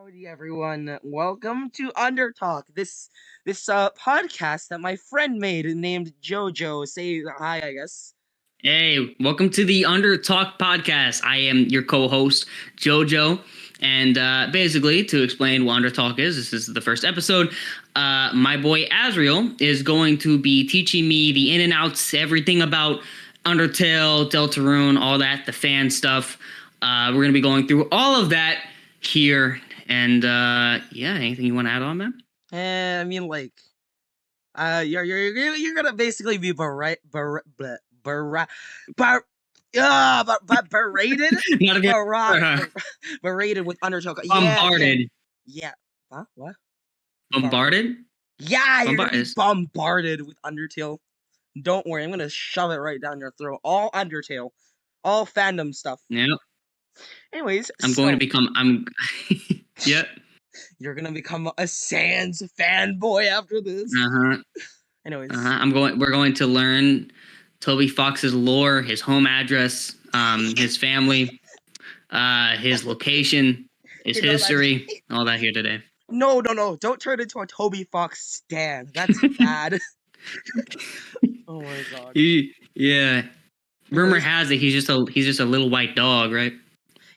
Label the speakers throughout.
Speaker 1: Howdy, everyone. Welcome to Undertalk. This podcast that my friend made named JoJo. Say hi, I guess.
Speaker 2: Hey, welcome to the Undertalk podcast. I am your co-host, Jojo. And basically, to explain what Undertalk is, this is the first episode. My boy Azriel is going to be teaching me the in and outs, everything about Undertale, Deltarune, all that, the fan stuff. We're going to be going through all of that here. And yeah, anything you want to add on, man?
Speaker 1: I mean, like, you're gonna basically be berated,
Speaker 2: Not a good.
Speaker 1: berated with Undertalk.
Speaker 2: Bombarded.
Speaker 1: Yeah. Huh? What?
Speaker 2: Bombarded?
Speaker 1: Yeah, you're gonna be
Speaker 2: Bombarded.
Speaker 1: bombarded with Undertale. Don't worry, I'm gonna shove it right down your throat. All Undertale, all fandom stuff.
Speaker 2: Yeah.
Speaker 1: Anyways,
Speaker 2: I'm going to become. Yep.
Speaker 1: You're gonna become a Sans fanboy after this. Anyways,
Speaker 2: We're going to learn Toby Fox's lore, his home address, his family, his location, his history, all that here today.
Speaker 1: No, don't turn into a Toby Fox stan. That's bad. Oh my god.
Speaker 2: Yeah. Rumor has it he's just a little white dog, right?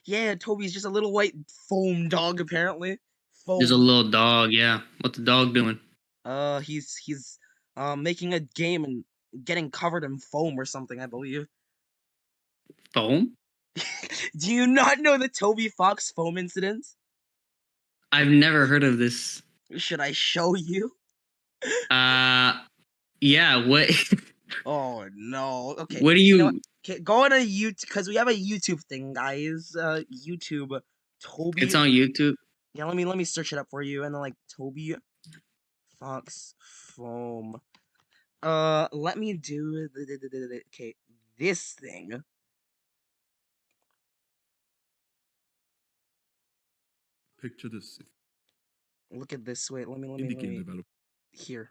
Speaker 1: Yeah, Toby's just a little white foam dog apparently. Foam.
Speaker 2: Just a little dog, yeah. What's the dog doing?
Speaker 1: He's making a game and getting covered in foam or something, I believe.
Speaker 2: Foam?
Speaker 1: Do you not know the Toby Fox foam incident?
Speaker 2: I've never heard of this.
Speaker 1: Should I show you?
Speaker 2: Yeah, what?
Speaker 1: Oh no. Okay.
Speaker 2: What do you
Speaker 1: okay, go on a YouTube because we have a YouTube thing, guys. YouTube Toby.
Speaker 2: It's on YouTube.
Speaker 1: Yeah, let me search it up for you, and then like Toby Fox foam. Let me do okay this thing.
Speaker 3: Picture this.
Speaker 1: Look at this. Wait, let me
Speaker 3: Indie game
Speaker 1: here.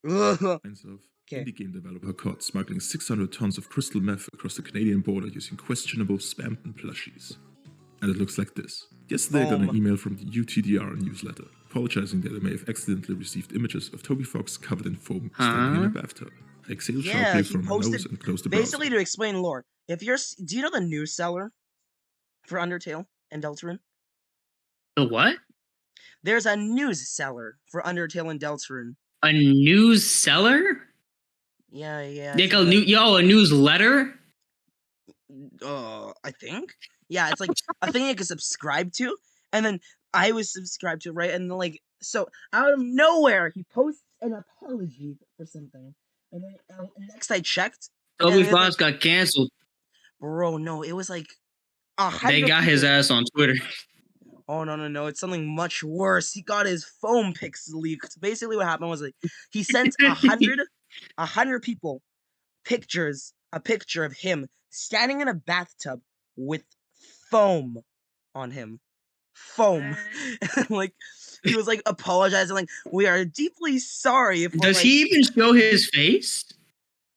Speaker 3: Indie game developer caught smuggling 600 tons of crystal meth across the Canadian border using questionable spam and plushies. And it looks like this. Yesterday I got an email from the UTDR newsletter, apologizing that I may have accidentally received images of Toby Fox covered in foam standing in a bathtub. I exhaled sharply from my nose and closed the browser.
Speaker 1: Basically, to explain lore, do you know the news seller for Undertale and Deltarune?
Speaker 2: The what?
Speaker 1: There's a news seller for Undertale and Deltarune.
Speaker 2: A news seller?
Speaker 1: Yeah.
Speaker 2: Like a newsletter?
Speaker 1: I think. Yeah, it's like a thing you can subscribe to, and then I was subscribed to, right? And then like, so out of nowhere, he posts an apology for something, and then next I checked,
Speaker 2: Toby Fox got canceled.
Speaker 1: Bro, no, it was like
Speaker 2: they got his ass on Twitter.
Speaker 1: Oh no! It's something much worse. He got his foam pics leaked. Basically, what happened was like he sent 100 people a picture of him standing in a bathtub with foam on him. Foam. Like he was like apologizing, like, we are deeply sorry.
Speaker 2: Does he even show his face?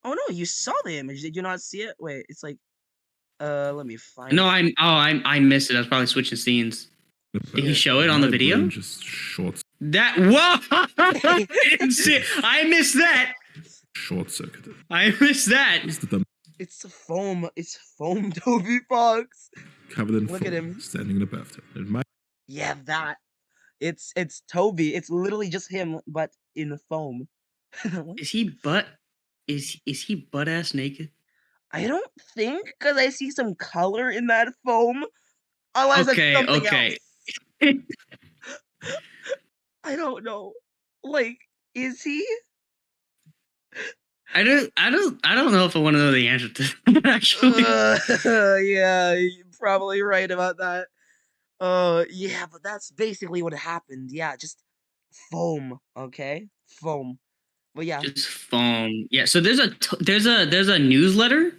Speaker 1: Oh no, you saw the image. Did you not see it? Wait, it's like let me find
Speaker 2: No, I missed it. I was probably switching scenes. Did he show it on the video?
Speaker 3: Just short.
Speaker 2: Whoa! I didn't see it. I missed that.
Speaker 3: Short circuited.
Speaker 2: I missed that.
Speaker 1: It's foam. It's foam, Toby Fox.
Speaker 3: Covered in
Speaker 1: Look
Speaker 3: foam,
Speaker 1: at him
Speaker 3: standing in a bathtub.
Speaker 1: Yeah, that. It's Toby. It's literally just him, but in foam.
Speaker 2: Is he butt ass naked?
Speaker 1: I don't think, because I see some color in that foam. Unless it's something else. I don't know. Like, is he?
Speaker 2: I don't know if I want to know the answer to that, actually.
Speaker 1: Yeah, you're probably right about that. Yeah, but that's basically what happened. Yeah, just foam, okay? Foam. But yeah.
Speaker 2: Just foam. Yeah, so there's a newsletter?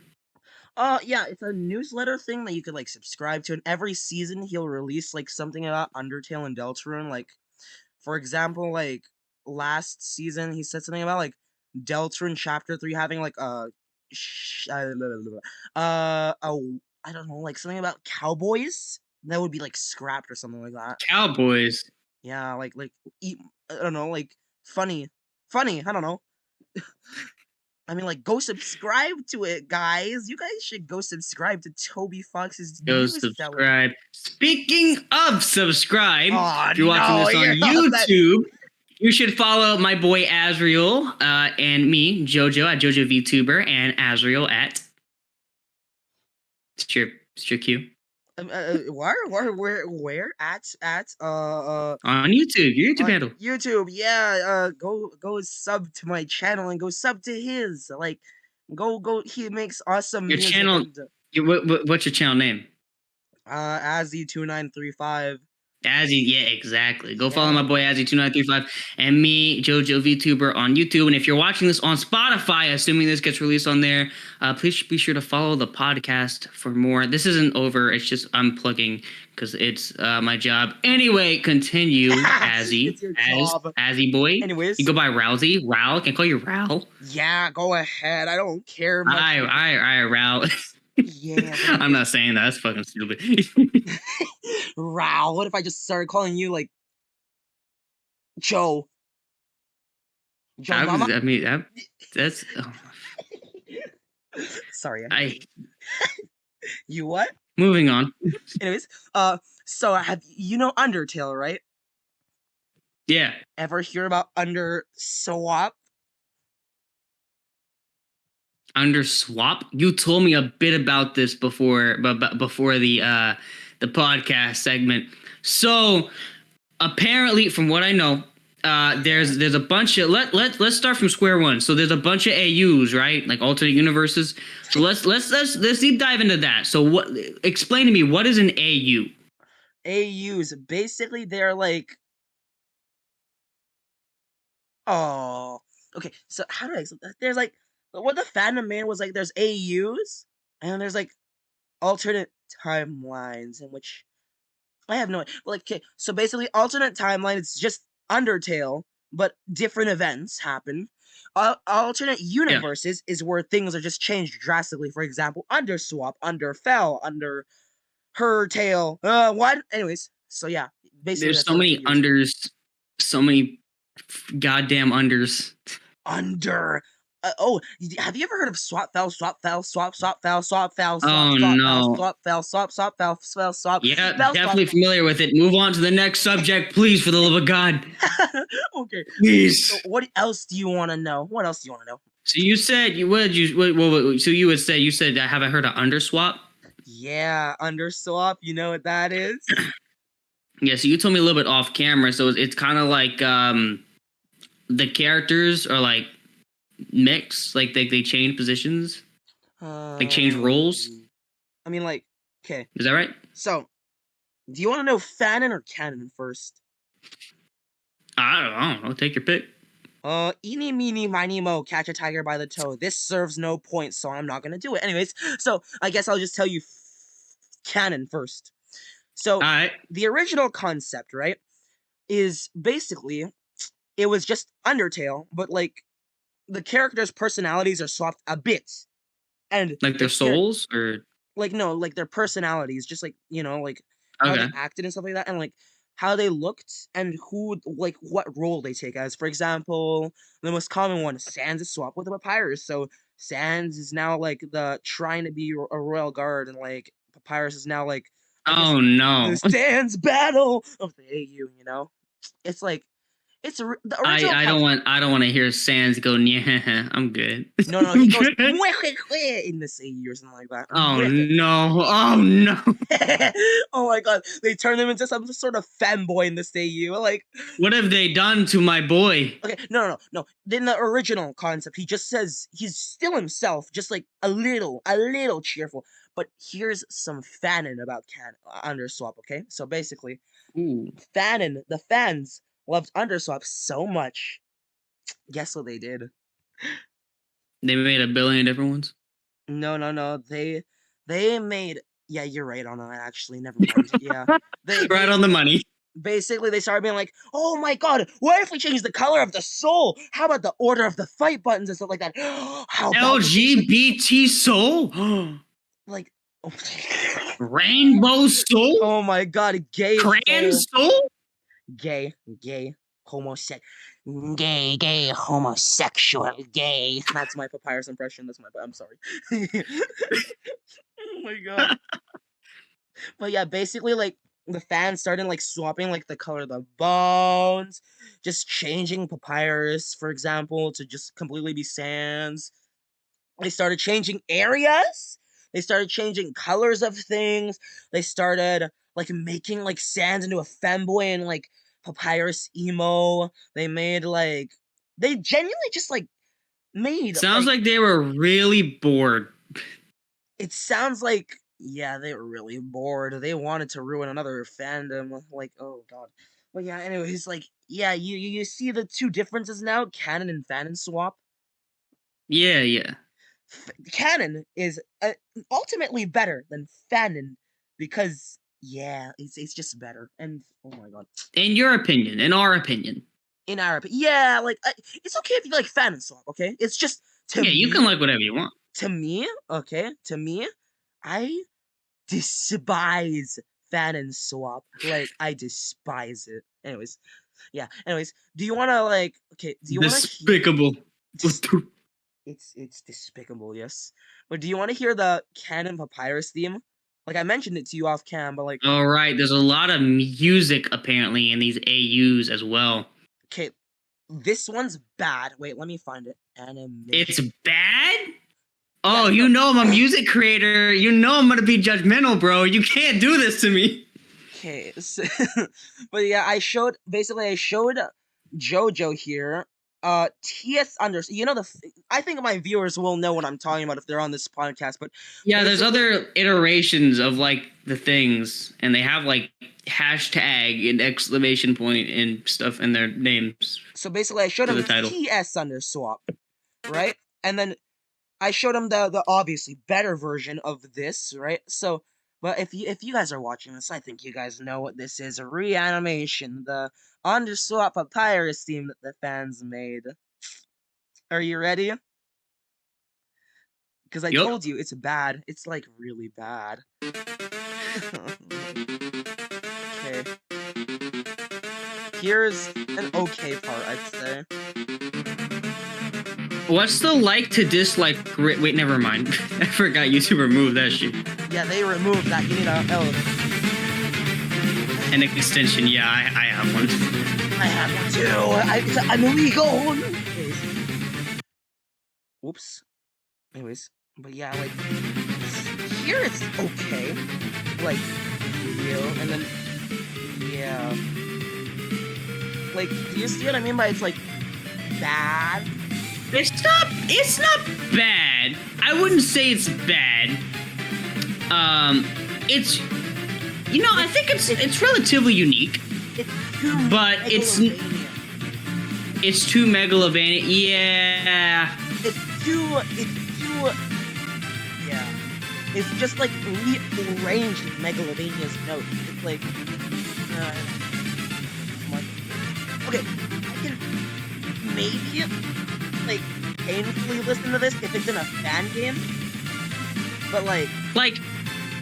Speaker 1: Yeah, it's a newsletter thing that you could like subscribe to, and every season he'll release like something about Undertale and Deltarune. Like, for example, like last season he said something about like Deltarune Chapter 3 having like I don't know, like something about cowboys that would be like scrapped or something like that.
Speaker 2: Cowboys.
Speaker 1: Yeah, eat. I don't know, like funny. I don't know. I mean, like, go subscribe to it, guys. You guys should go subscribe to Toby Fox's
Speaker 2: Go
Speaker 1: newest seller.
Speaker 2: subscribe. Speaking of subscribe,
Speaker 1: Oh
Speaker 2: if you're watching
Speaker 1: no,
Speaker 2: this on
Speaker 1: you're not that.
Speaker 2: YouTube, you should follow my boy Azriel and me, Jojo at Jojo VTuber, and Azriel at. It's your cue.
Speaker 1: Where at
Speaker 2: On YouTube, your YouTube
Speaker 1: on
Speaker 2: handle.
Speaker 1: YouTube? Yeah, go sub to my channel and go sub to his. Like, go. He makes awesome
Speaker 2: Your
Speaker 1: music.
Speaker 2: channel.
Speaker 1: And,
Speaker 2: What's your channel name?
Speaker 1: Azzy2935.
Speaker 2: Azzy, yeah, exactly. Go follow
Speaker 1: Yeah.
Speaker 2: my boy Azzy2935 and me, Jojo VTuber, on YouTube. And if you're watching this on Spotify, assuming this gets released on there, please be sure to follow the podcast for more. This isn't over. It's just I'm plugging because it's my job. Anyway, continue, Azzy.
Speaker 1: It's your job.
Speaker 2: Azzy boy.
Speaker 1: Anyways.
Speaker 2: You go by Rousey. Ral. Can I call you Ral?
Speaker 1: Yeah, go ahead. I don't care much.
Speaker 2: I Ral.
Speaker 1: Yeah.
Speaker 2: I'm not saying that. That's fucking stupid.
Speaker 1: Ral, what if I just started calling you like Joe? Mama?
Speaker 2: I mean, that's. Oh.
Speaker 1: Sorry. You what?
Speaker 2: Moving on.
Speaker 1: Anyways, so have you know Undertale, right?
Speaker 2: Yeah.
Speaker 1: Ever hear about Underswap?
Speaker 2: Underswap? You told me a bit about this before, but before the podcast segment. So apparently, from what I know, there's a bunch of let's start from square one. So there's a bunch of AUs, right? Like alternate universes. So let's deep dive into that. So explain to me, what is an AU?
Speaker 1: AUs, basically they're like, oh, okay. So how do I explain that? There's like, what the fandom man was like, there's AUs and there's like alternate timelines in which I have no idea. Well, like, okay, so basically alternate timeline, it's just Undertale, but different events happen. Alternate universes is where things are just changed drastically. For example, Underswap, Underfell, Under Her Tail. What? Anyways, so yeah, basically
Speaker 2: There's so many unders, so many goddamn unders.
Speaker 1: Under. Have you ever heard of swap fell?
Speaker 2: Oh no!
Speaker 1: Swap.
Speaker 2: Yeah, definitely familiar with it. Move on to the next subject, please, for the love of God.
Speaker 1: Okay,
Speaker 2: please.
Speaker 1: So what else do you want to know?
Speaker 2: So you said you would. So you would say you said, have I heard of Underswap?
Speaker 1: Yeah, Underswap. You know what that is?
Speaker 2: Yeah. So you told me a little bit off camera. So it's kind of like the characters are like mix, like they change positions, like change roles.
Speaker 1: I mean, like, okay,
Speaker 2: is that right?
Speaker 1: So, do you want to know fanon or canon first?
Speaker 2: I don't know. Take your pick.
Speaker 1: Eeny, meeny, miny, mo, catch a tiger by the toe. This serves no point, so I'm not gonna do it. Anyways, so I guess I'll just tell you canon first. So,
Speaker 2: all right.
Speaker 1: The original concept, right, is basically it was just Undertale, but like the characters' personalities are swapped a bit, and
Speaker 2: like their souls, or
Speaker 1: like no, like their personalities, just like like how they acted and stuff like that, and like how they looked and who like what role they take as. For example, the most common one, Sans is swapped with a Papyrus, so Sans is now like the trying to be a royal guard, and like Papyrus is now like
Speaker 2: oh no,
Speaker 1: the Sans battle of the AU. It's like. It's the original.
Speaker 2: I don't want to hear Sans go. Yeah, I'm good.
Speaker 1: No, he goes in this AU or something like that.
Speaker 2: Oh no! Oh no!
Speaker 1: Oh my god! They turn him into some sort of fanboy in this AU. Like,
Speaker 2: what have they done to my boy?
Speaker 1: Okay, no. In the original concept, he just says he's still himself, just like a little cheerful. But here's some fanon about Underswap. Okay, so basically, fanon, the fans loved Underswap so much. Guess what they did?
Speaker 2: They made 1 billion different ones?
Speaker 1: No. They made. Yeah, you're right on that. Actually, never mind. Yeah,
Speaker 2: right on the money.
Speaker 1: Basically, they started being like, "Oh my god, what if we change the color of the soul? How about the order of the fight buttons and stuff like that? How about
Speaker 2: LGBT soul?
Speaker 1: like,
Speaker 2: Rainbow Soul?
Speaker 1: Oh my god, gay
Speaker 2: Cran
Speaker 1: soul.
Speaker 2: Soul?
Speaker 1: Gay, homosexual, gay, homosexual, gay. That's my Papyrus impression. That's my. I'm sorry. Oh my god. But yeah, basically, like the fans started like swapping like the color of the bones, just changing Papyrus, for example, to just completely be Sans. They started changing areas. They started changing colors of things. They started like making like Sans into a femboy and like Papyrus emo. They made like they genuinely just like made
Speaker 2: Sounds
Speaker 1: like
Speaker 2: like they were really bored.
Speaker 1: it sounds like yeah, they were really bored. They wanted to ruin another fandom. Like, oh god. But yeah, anyways, like yeah, you see the two differences now, canon and fanon swap.
Speaker 2: Yeah.
Speaker 1: Canon is ultimately better than fanon because yeah, it's just better. And oh my god,
Speaker 2: In your opinion, in our opinion.
Speaker 1: in Arab, yeah, like it's okay if you like fanon swap. Okay, it's just to
Speaker 2: Yeah, you
Speaker 1: me,
Speaker 2: can like whatever you want.
Speaker 1: okay, to me, I despise fanon swap. Like I despise it. Anyways, yeah. Anyways, do you want to like? Okay, do you want to hear?
Speaker 2: Despicable.
Speaker 1: It's despicable, yes. But do you want to hear the canon Papyrus theme? Like I mentioned it to you off cam, but like
Speaker 2: All right, there's a lot of music apparently in these AUs as well.
Speaker 1: okay, this one's bad. Wait, let me find it. Animation.
Speaker 2: It's bad?
Speaker 1: Yeah,
Speaker 2: Oh, you know I'm a music creator. You know I'm gonna be judgmental, bro. You can't do this to me.
Speaker 1: Okay, so, but yeah, I showed JoJo here. TS under. You know I think my viewers will know what I'm talking about if they're on this podcast. But
Speaker 2: Yeah, there's
Speaker 1: basically-
Speaker 2: other iterations of like the things, and they have like hashtag and exclamation point and stuff in their names.
Speaker 1: So basically, I showed
Speaker 2: To
Speaker 1: him
Speaker 2: the title.
Speaker 1: TS under swap, right? And then I showed him the obviously better version of this, right? So, but if you guys are watching this, I think you guys know what this is: a reanimation, the Underswap Papyrus theme that the fans made. Are you ready? Because I
Speaker 2: Yup.
Speaker 1: told you it's bad. It's like really bad. Okay. Here's an okay part, I'd say.
Speaker 2: What's the like to dislike? Wait, never mind. I forgot YouTube removed that shit.
Speaker 1: Yeah, they removed that. You need a
Speaker 2: An extension. Yeah, I have one.
Speaker 1: I have one too. I'm illegal. Whoops. Anyways, but yeah, like here it's okay. Like and then yeah. Like, do you see what I mean by it's like bad?
Speaker 2: It's not bad. I wouldn't say it's bad. It's I think it's relatively unique.
Speaker 1: It's too
Speaker 2: But it's too megalovania. Yeah.
Speaker 1: It's too yeah. It's just like rearranged Megalovania's notes. It's like okay, I can maybe like painfully listen to this if it's in a fan game. But like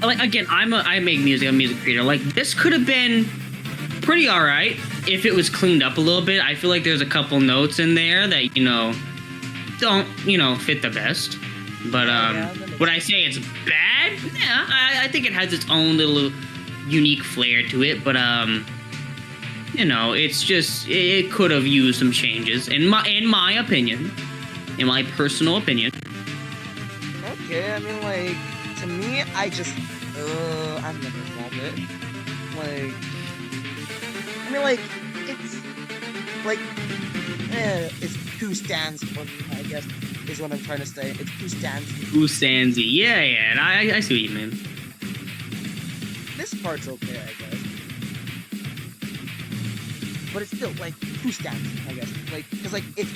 Speaker 2: again, I make music, I'm a music creator. Like this could have been pretty alright if it was cleaned up a little bit. I feel like there's a couple notes in there that, don't, fit the best. But would I say it's bad? Yeah, I think it has its own little unique flair to it, but it's just it could have used some changes in my opinion, in my personal opinion.
Speaker 1: okay, I mean like to me I just I've never felt it. Like I mean like it's too stands for me, I guess is what I'm trying to say. It's too stands.
Speaker 2: Too standsy. Yeah, and I see what you mean.
Speaker 1: This part's okay, I guess. But it's still like too stands, I guess. Like because like it's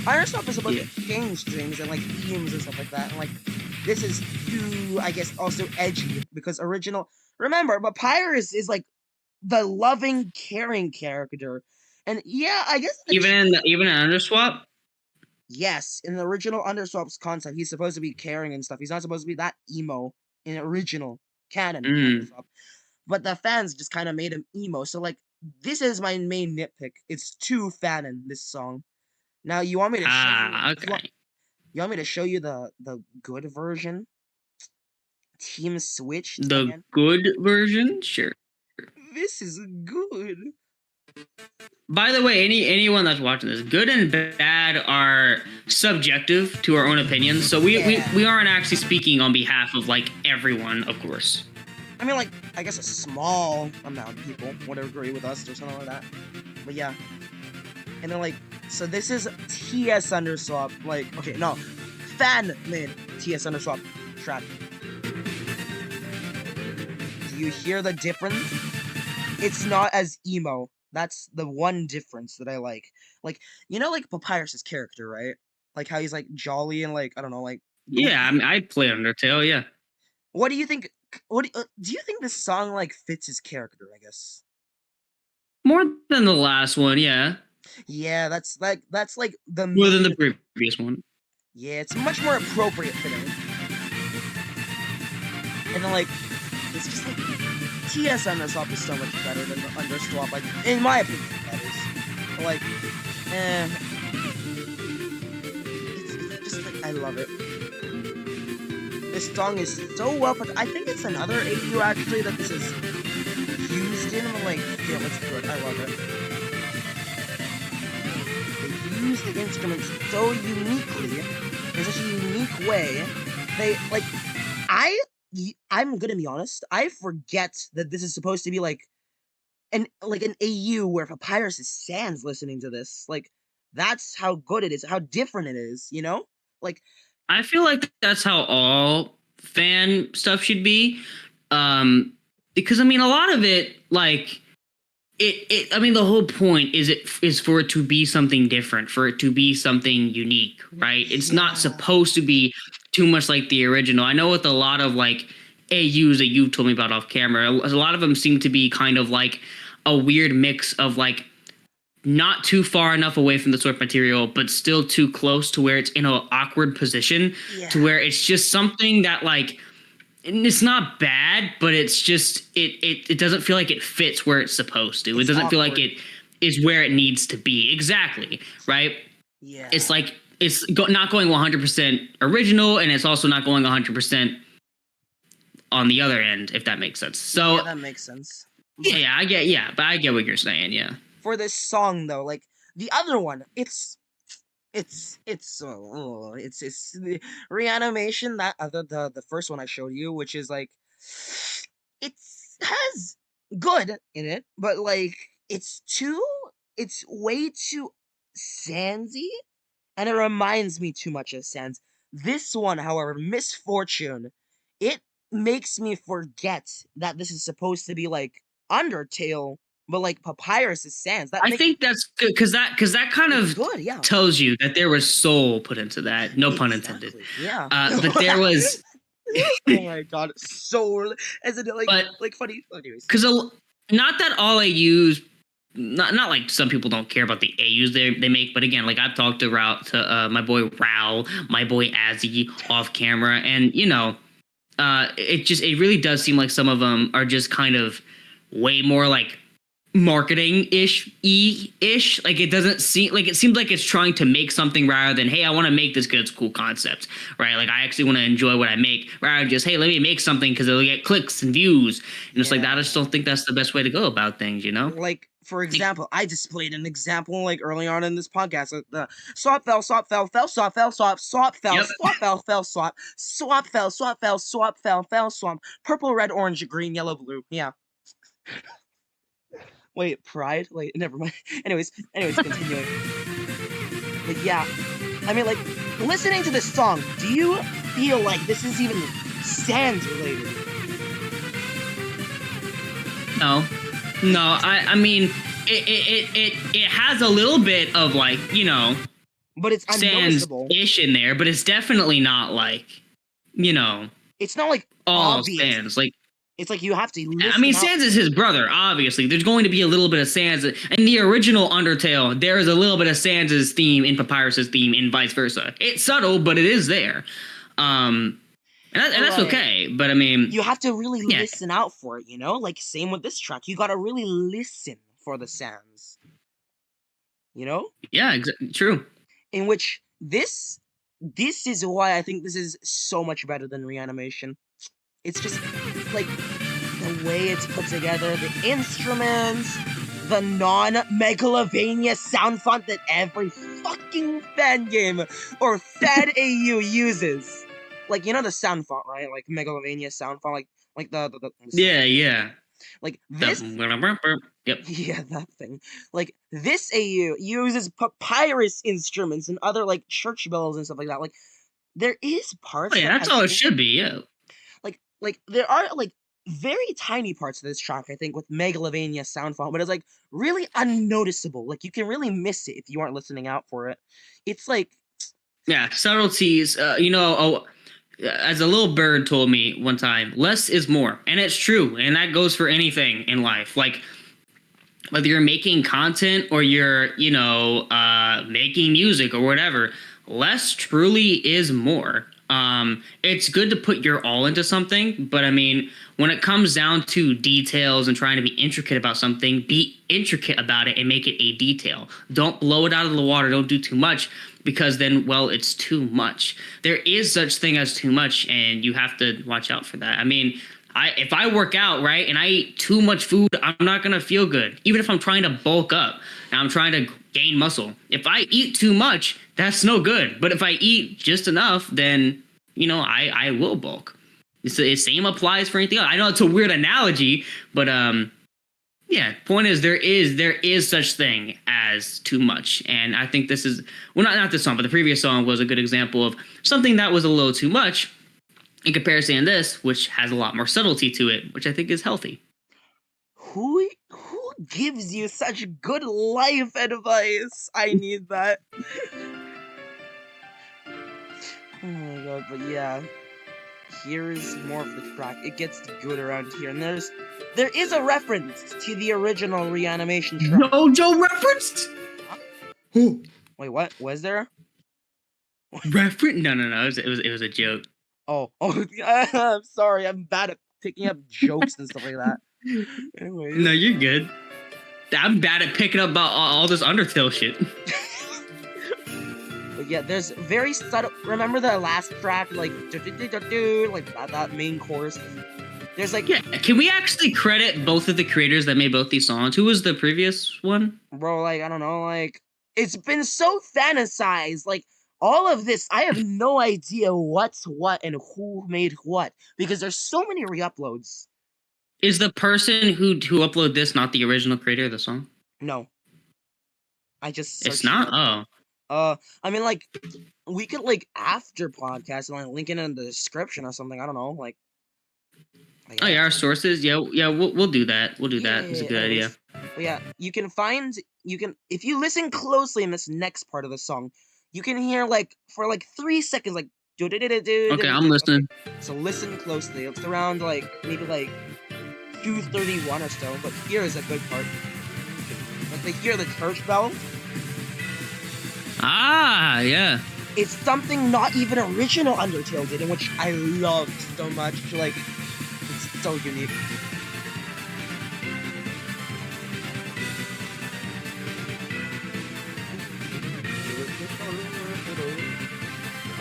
Speaker 1: Iron Stuff is supposed to change things and like themes and stuff like that, and like this is too, I guess, also edgy because remember, Papyrus is like the loving, caring character. And yeah, I guess
Speaker 2: Even in Underswap?
Speaker 1: yes, in the original Underswap's concept, he's supposed to be caring and stuff. He's not supposed to be that emo. in original canon
Speaker 2: Mm.
Speaker 1: Underswap. But the fans just kind of made him emo. So like this is my main nitpick. It's too fanon, this song. Now you want me to show you
Speaker 2: Okay.
Speaker 1: you want me to show you the good version? Team switched
Speaker 2: The
Speaker 1: again.
Speaker 2: good version, sure.
Speaker 1: This is good.
Speaker 2: By the way, anyone that's watching this, good and bad are subjective to our own opinions. So we aren't actually speaking on behalf of like everyone, of course.
Speaker 1: I mean, like, I guess a small amount of people would agree with us or something like that. But yeah. And then, like, so this is TS Underswap. Like, okay, no. Fan made TS Underswap track. Do you hear the difference? It's not as emo. That's the one difference that I like. Like, you know, like Papyrus's character, right? Like how he's like jolly and like, I don't know, like goofy.
Speaker 2: Yeah, I mean, I play Undertale. Yeah,
Speaker 1: What do you think? Do you think this song like fits his character? I guess.
Speaker 2: more than the last one. Yeah,
Speaker 1: Yeah, that's like the
Speaker 2: more than
Speaker 1: main.
Speaker 2: the previous one.
Speaker 1: Yeah, it's much more appropriate fitting. And then like, it's just like TS Underswap is so much better than the Underswap. Like, in my opinion, that is. But, like, it's just like I love it. This song is so well put. I think it's another AU actually that this is used in. I'm like, yeah, let's do it. I love it. They use the instruments so uniquely, in such a unique way. They like, I'm gonna be honest. I forget that this is supposed to be like an AU where Papyrus is Sans listening to this. Like, that's how good it is. How different it is. You know, like.
Speaker 2: I feel like that's how all fan stuff should be. Because I mean, a lot of it, like I mean, the whole point is for it to be something different, for it to be something unique, right? It's not supposed to be too much like the original. I know with a lot of like AUs that you told me about off camera, a lot of them seem to be kind of like a weird mix of like not too far enough away from the source material, but still too close to where it's in an awkward position, to where it's just something that like, it's not bad, but it's just it doesn't feel like it fits where it's supposed to. It doesn't feel like it is where it needs to be. Exactly, right?
Speaker 1: Yeah.
Speaker 2: It's like it's not going 100% original, and it's also not going 100% on the other end, if that makes sense. So
Speaker 1: yeah, that makes sense.
Speaker 2: Yeah, I get what you're saying. Yeah.
Speaker 1: For this song though, like the other one, it's the reanimation that the first one I showed you, which is like has good in it, but like it's way too Sansy, and it reminds me too much of Sans. This one, however, Misfortune, it makes me forget that this is supposed to be like Undertale, but like Papyrus is Sans.
Speaker 2: I think that's good because that kind of
Speaker 1: good, yeah.
Speaker 2: tells you that there was soul put into that. No pun intended.
Speaker 1: Yeah.
Speaker 2: But there was.
Speaker 1: Oh my god, soul as in like funny. Anyways,
Speaker 2: because not that all AUs, not like some people don't care about the AUs they make, but again, like I've talked to my boy Raul, my boy Azzy off camera, and you know, it really does seem like some of them are just kind of way more like marketing-ish. Like it doesn't seem like, it seems like it's trying to make something rather than, hey, I want to make this good, it's cool concept, right? Like I actually want to enjoy what I make rather than just, hey, let me make something because it'll get clicks and views. And it's like that. I just don't think that's the best way to go about things, you know?
Speaker 1: Like, for example, I displayed an example like early on in this podcast. The swap fell, swap fell, fell, swap fell, swap, swap fell,
Speaker 2: Yep.
Speaker 1: swap fell, fell, swap, swap fell, swap fell, swap fell, fell, swap, purple, red, orange, green, yellow, blue. Yeah. Wait, pride? Wait, never mind. Anyways, continuing. But yeah, I mean, like, listening to this song, do you feel like this is even Sans related?
Speaker 2: No. I mean, it has a little bit of like, you know,
Speaker 1: but it's unnoticeable.
Speaker 2: Sans-ish in there, but it's definitely not like, you know,
Speaker 1: it's not like
Speaker 2: all
Speaker 1: obvious.
Speaker 2: Sans. Like,
Speaker 1: it's like you have to listen.
Speaker 2: I mean, Sans is his brother, obviously. There's going to be a little bit of Sans. In the original Undertale, there is a little bit of Sans's theme in Papyrus's theme and vice versa. It's subtle, but it is there. And that's okay. But I mean,
Speaker 1: you have to really
Speaker 2: yeah.
Speaker 1: listen out for it, you know? Like, same with this track. You gotta really listen for the sounds. You know?
Speaker 2: Yeah, true.
Speaker 1: In which this is why I think this is so much better than Reanimation. It's just, like, the way it's put together, the instruments, the non-Megalovania sound font that every fucking fan game or fan AU uses. Like, you know the sound font, right? Like, Megalovania sound font, like the
Speaker 2: Yeah.
Speaker 1: like this.
Speaker 2: Yep.
Speaker 1: Yeah, that thing. Like, this AU uses papyrus instruments and other, like, church bells and stuff like that. Like, there is parts
Speaker 2: Oh yeah,
Speaker 1: that
Speaker 2: that's
Speaker 1: I
Speaker 2: all it
Speaker 1: think,
Speaker 2: should be. Yeah.
Speaker 1: like there are, like, very tiny parts of this track, I think, with Megalovania sound font, but it's, like, really unnoticeable. Like, you can really miss it if you aren't listening out for it. It's like,
Speaker 2: Yeah, subtleties. As a little bird told me one time, less is more, and it's true, and that goes for anything in life. Like, whether you're making content or you're, making music or whatever, less truly is more. It's good to put your all into something, but I mean, when it comes down to details and trying to be intricate about something, be intricate about it and make it a detail. Don't blow it out of the water. Don't do too much, because then, well, it's too much. There is such thing as too much, and you have to watch out for that. I mean, if I work out, right, and I eat too much food, I'm not going to feel good. Even if I'm trying to bulk up and I'm trying to gain muscle. If I eat too much, that's no good. But if I eat just enough, then, I will bulk. The same applies for anything else. I know it's a weird analogy, but yeah, point is there is such thing as too much. And I think this is, well, not this song, but the previous song was a good example of something that was a little too much in comparison to this, which has a lot more subtlety to it, which I think is healthy.
Speaker 1: who gives you such good life advice? I need that. Oh my god, but yeah. Here's more of the track. It gets good around here, and there is a reference to the original Reanimation track.
Speaker 2: JoJo referenced?
Speaker 1: Huh? Wait, what? Was there?
Speaker 2: Reference? No. It was a joke.
Speaker 1: Oh, I'm sorry. I'm bad at picking up jokes and stuff like that. Anyways.
Speaker 2: No, you're good. I'm bad at picking up about all this Undertale shit.
Speaker 1: But yeah, there's very subtle. Remember the last track, like that main chorus. There's like,
Speaker 2: yeah. Can we actually credit both of the creators that made both these songs? Who was the previous one?
Speaker 1: Bro, like, I don't know, like, it's been so fantasized. Like, all of this, I have no idea what's what and who made what, because there's so many re-uploads.
Speaker 2: Is the person who uploaded this not the original creator of the song?
Speaker 1: No. I just
Speaker 2: It's not? Oh.
Speaker 1: I mean, like, we could, like, after podcast and, like, link it in the description or something. I don't know, like
Speaker 2: oh yeah, our sources. Yeah, we'll do that. We'll do that. It's a good idea.
Speaker 1: But yeah, if you listen closely in this next part of the song, you can hear, like, for like 3 seconds, like,
Speaker 2: okay, I'm listening.
Speaker 1: Okay. So listen closely. It's around like maybe like 2:31 or so, but here is a good part. Like, they hear the church bell.
Speaker 2: Ah, yeah.
Speaker 1: It's something not even original Undertale did, and which I loved so much. Like, it's so unique.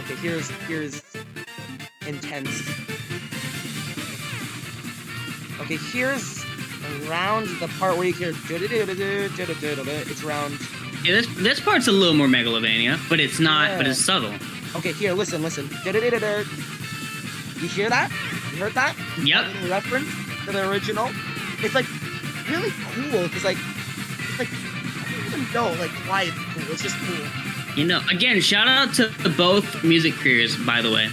Speaker 1: Okay, here's intense. Okay, here's around the part where you hear it's around.
Speaker 2: Yeah, this part's a little more Megalovania, but it's not.
Speaker 1: Yeah.
Speaker 2: But it's subtle.
Speaker 1: Okay, here, listen. You hear that? You heard that?
Speaker 2: Yep.
Speaker 1: That little reference to the original. It's like really cool because like it's like I don't even know like why it's cool. It's just cool.
Speaker 2: Again, shout out to both music creators, by the way.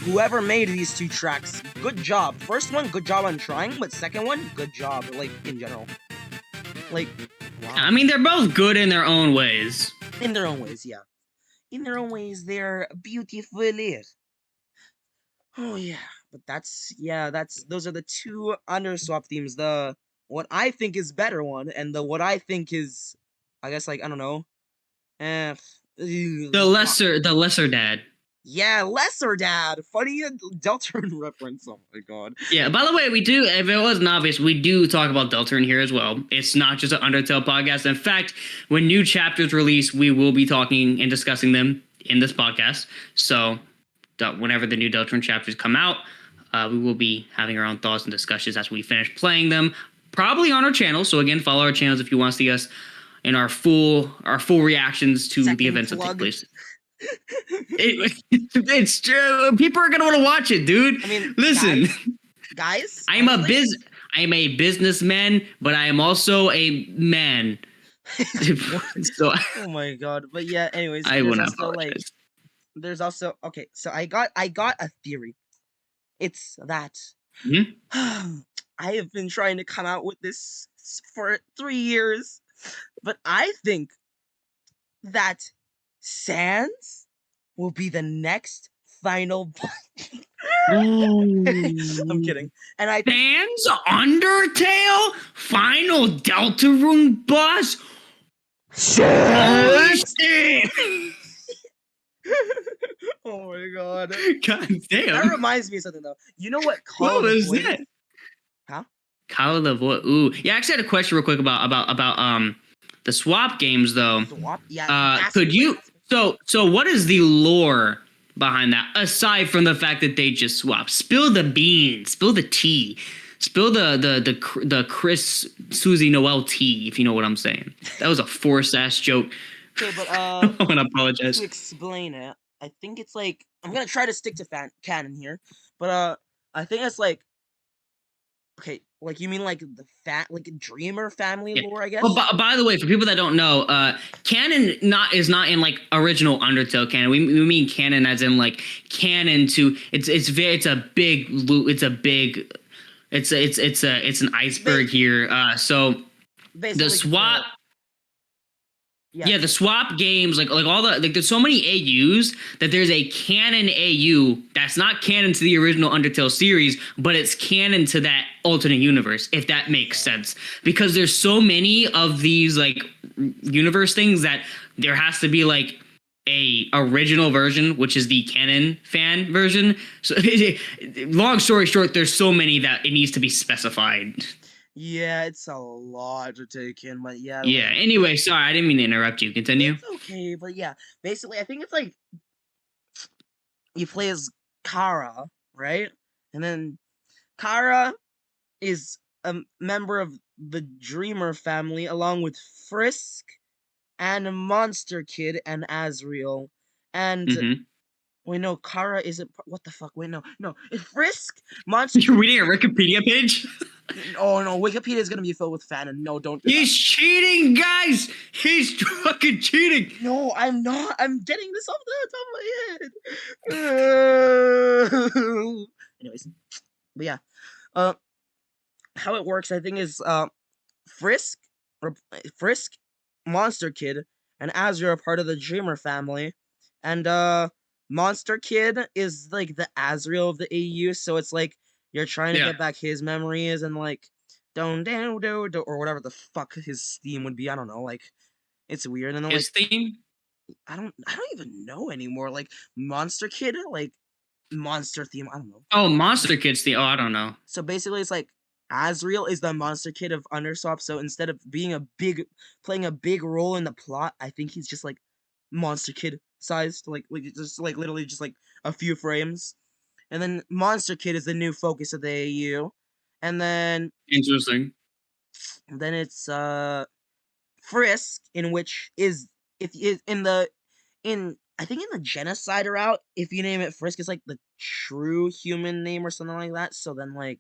Speaker 1: Whoever made these two tracks, good job. First one, good job on trying, but second one, good job. Like in general, like. Wow.
Speaker 2: I mean, they're both good in their own ways.
Speaker 1: In their own ways, yeah. In their own ways, they're beautiful. Oh yeah, but those are the two Underswap themes. The what I think is better one, and the what I think is, I guess, like, I don't know.
Speaker 2: The lesser dad.
Speaker 1: Yeah, lesser dad. Funny Deltarune reference. Oh my god.
Speaker 2: Yeah, by the way, we do, if it wasn't obvious, we do talk about Deltarune here as well. It's not just an Undertale podcast. In fact, when new chapters release, we will be talking and discussing them in this podcast. So whenever the new Deltarune chapters come out, we will be having our own thoughts and discussions as we finish playing them, probably on our channel. So again, follow our channels if you want to see us in our full reactions to the events that take place. It's true. People are gonna want to watch it, dude.
Speaker 1: I mean,
Speaker 2: listen,
Speaker 1: guys,
Speaker 2: I am a businessman, but I am also a man. So
Speaker 1: oh my god. But yeah, anyways,
Speaker 2: I will not apologize.
Speaker 1: There's also okay. So I got a theory. It's that I have been trying to come out with this for 3 years, but I think that Sans will be the next final I'm kidding. And I
Speaker 2: Sans Undertale final Deltarune boss. Holy shit!
Speaker 1: Oh my god.
Speaker 2: God damn.
Speaker 1: That reminds me of something though. You know what
Speaker 2: What was that?
Speaker 1: Huh?
Speaker 2: Call of the Void. Ooh. Yeah, I actually had a question real quick about the swap games though.
Speaker 1: Swap? Yeah.
Speaker 2: Could you so what is the lore behind that aside from the fact that they just swap? Spill the beans, spill the tea. Spill the Chris Susie Noel tea, if you know what I'm saying. That was a forced ass joke.
Speaker 1: Okay, but
Speaker 2: I want to apologize.
Speaker 1: to explain it, I think it's like I'm gonna try to stick to canon here, but I think it's like okay, like you mean like the Dreamer family lore, I guess.
Speaker 2: Well, by the way, for people that don't know, canon is not in like original Undertale canon. We mean canon as in like canon to it's an iceberg here. So
Speaker 1: basically
Speaker 2: the swap. Yeah, the swap games, like all the there's so many AUs that there's a canon AU that's not canon to the original Undertale series, but it's canon to that alternate universe, if that makes sense. Because there's so many of these like universe things that there has to be like a original version, which is the canon fan version. So long story short, there's so many that it needs to be specified.
Speaker 1: Yeah, it's a lot to take in, but yeah.
Speaker 2: Yeah. Anyway, sorry, I didn't mean to interrupt you. Continue.
Speaker 1: It's okay, but yeah, basically, I think it's like you play as Kara, right? And then Kara is a member of the Dreamer family, along with Frisk and Monster Kid and Azriel. And wait, no, Kara isn't. What the fuck? Wait, no. It's Frisk, Monster.
Speaker 2: You're reading a Wikipedia page?
Speaker 1: Oh no, Wikipedia is gonna be filled with fanon. No, don't.
Speaker 2: He's cheating, guys. He's fucking cheating.
Speaker 1: No, I'm not. I'm getting this off the top of my head. Anyways, but yeah, how it works, I think, is Frisk, Monster Kid, and Azure are part of the Dreamer family, and Monster Kid is like the Azrael of the AU, so it's like you're trying to get back his memories and like don't or whatever the fuck his theme would be. I don't know, like it's weird. And then
Speaker 2: his theme?
Speaker 1: I don't even know anymore. Like Monster Kid, like monster theme. I don't know.
Speaker 2: Oh, Monster Kid's theme. Oh, I don't know.
Speaker 1: So basically, it's like Azriel is the Monster Kid of Undersop. So instead of playing a big role in the plot, I think he's just like Monster Kid sized, like literally just like a few frames. And then Monster Kid is the new focus of the AU. And then
Speaker 2: interesting.
Speaker 1: Then it's Frisk, in which is I think in the genocider route, if you name it Frisk, it's like the true human name or something like that. So then like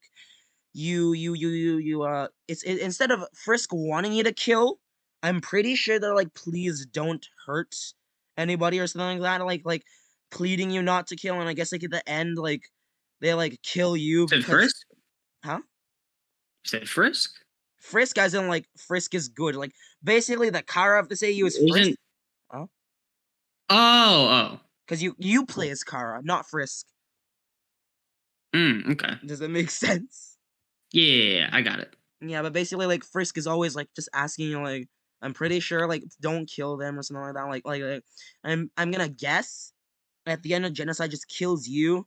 Speaker 1: it's instead of Frisk wanting you to kill, I'm pretty sure they're like, please don't hurt anybody or something like that, like pleading you not to kill. And I guess like at the end, like they like kill you
Speaker 2: because Frisk?
Speaker 1: Huh?
Speaker 2: You said Frisk?
Speaker 1: Frisk as in like Frisk is good. Like basically the Kara of this AU is Frisk. Huh?
Speaker 2: Oh.
Speaker 1: Because you play as Kara, not Frisk.
Speaker 2: Okay.
Speaker 1: Does that make sense?
Speaker 2: Yeah, I got it.
Speaker 1: Yeah, but basically like Frisk is always like just asking you like, I'm pretty sure like don't kill them or something like that. Like I'm gonna guess at the end of genocide just kills you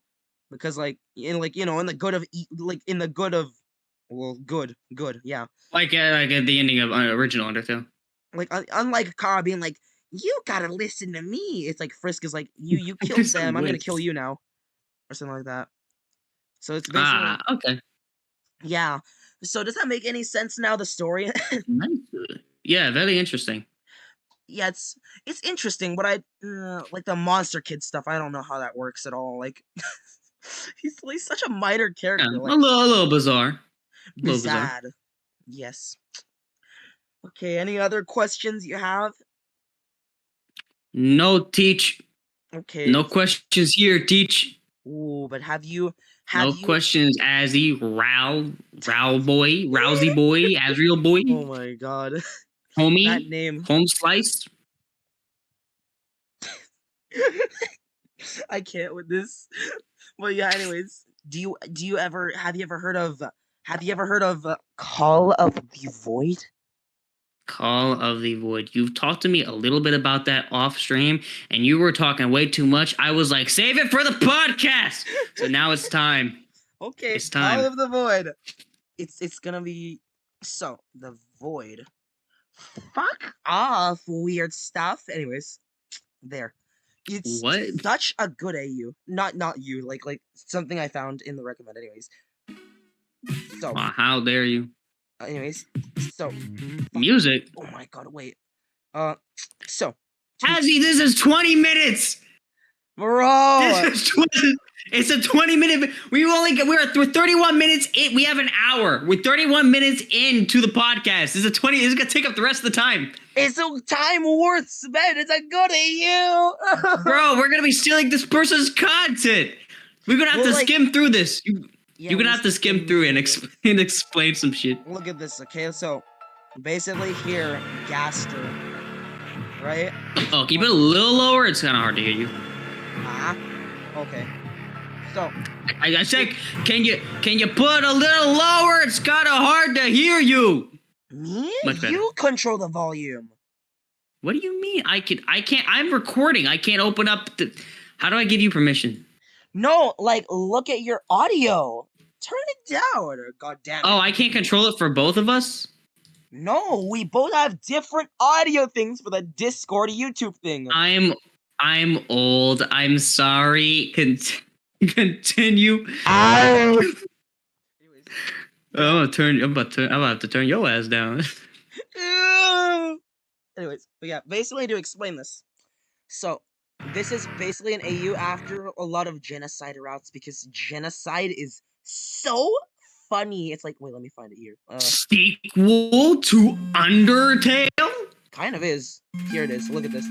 Speaker 1: because in the good of in the good of good, yeah.
Speaker 2: Like at the ending of original Undertale.
Speaker 1: Like unlike Kara being like, you gotta listen to me. It's like Frisk is like, you killed them, I'm gonna kill you now, or something like that. So it's basically
Speaker 2: Okay.
Speaker 1: yeah. So does that make any sense now? The story?
Speaker 2: Yeah, very interesting.
Speaker 1: Yeah, it's interesting, but I like the Monster Kid stuff. I don't know how that works at all. Like, he's such a minor
Speaker 2: Yeah,
Speaker 1: character. Like,
Speaker 2: a little bizarre. A little bizarre.
Speaker 1: bizarre. Yes. Okay. Any other questions you have?
Speaker 2: No, teach.
Speaker 1: Okay.
Speaker 2: No questions here, teach.
Speaker 1: Ooh, but have you
Speaker 2: No questions, Azzy, Rousey boy, Azriel boy,
Speaker 1: Oh my god. That
Speaker 2: homie,
Speaker 1: name.
Speaker 2: home slice.
Speaker 1: I can't with this. But yeah, anyways, have you ever heard of Call of the Void?
Speaker 2: Call of the Void. You've talked to me a little bit about that off stream, and you were talking way too much. I was like, save it for the podcast. So now it's time.
Speaker 1: Okay,
Speaker 2: It's
Speaker 1: Call
Speaker 2: time.
Speaker 1: of the Void. It's gonna be the Void. Fuck off, weird stuff. Anyways, there. It's
Speaker 2: What?
Speaker 1: such a good AU. Not you, like something I found in the recommend. Anyways, so
Speaker 2: How dare you?
Speaker 1: anyways, so
Speaker 2: Music.
Speaker 1: oh my god, wait. So
Speaker 2: Azzy, this is 20 minutes.
Speaker 1: bro,
Speaker 2: This is 20. It's a 20-minute. We're 31 minutes in. We have an hour. We're 31 minutes into the podcast. This is 20. This is gonna take up the rest of the time.
Speaker 1: it's a time worth spent. It's a good AU.
Speaker 2: Bro, we're gonna be stealing this person's content. We're gonna have to skim through this. You're gonna have to skim through and explain some shit.
Speaker 1: Look at this, okay? So basically here, Gaster, right?
Speaker 2: Oh, keep it a little lower. It's kind of hard to hear you.
Speaker 1: Okay. So
Speaker 2: I said, can you put a little lower? It's kind of hard to hear you.
Speaker 1: me?
Speaker 2: Much better.
Speaker 1: You control the volume.
Speaker 2: What do you mean? I can't. I'm recording. I can't open up the. How do I give you permission?
Speaker 1: No, like look at your audio. Turn it down. God damn it.
Speaker 2: Oh, I can't control it for both of us?
Speaker 1: No, we both have different audio things for the Discord YouTube thing.
Speaker 2: I'm old. I'm sorry. Continue.
Speaker 1: Anyways.
Speaker 2: I'm about to have to turn your ass down.
Speaker 1: Anyways, but yeah, basically to explain this. So, this is basically an AU after a lot of genocide routes because genocide is so funny. It's like, wait, let me find it here.
Speaker 2: Sequel to Undertale?
Speaker 1: Kind of is. Here it is. Look at this.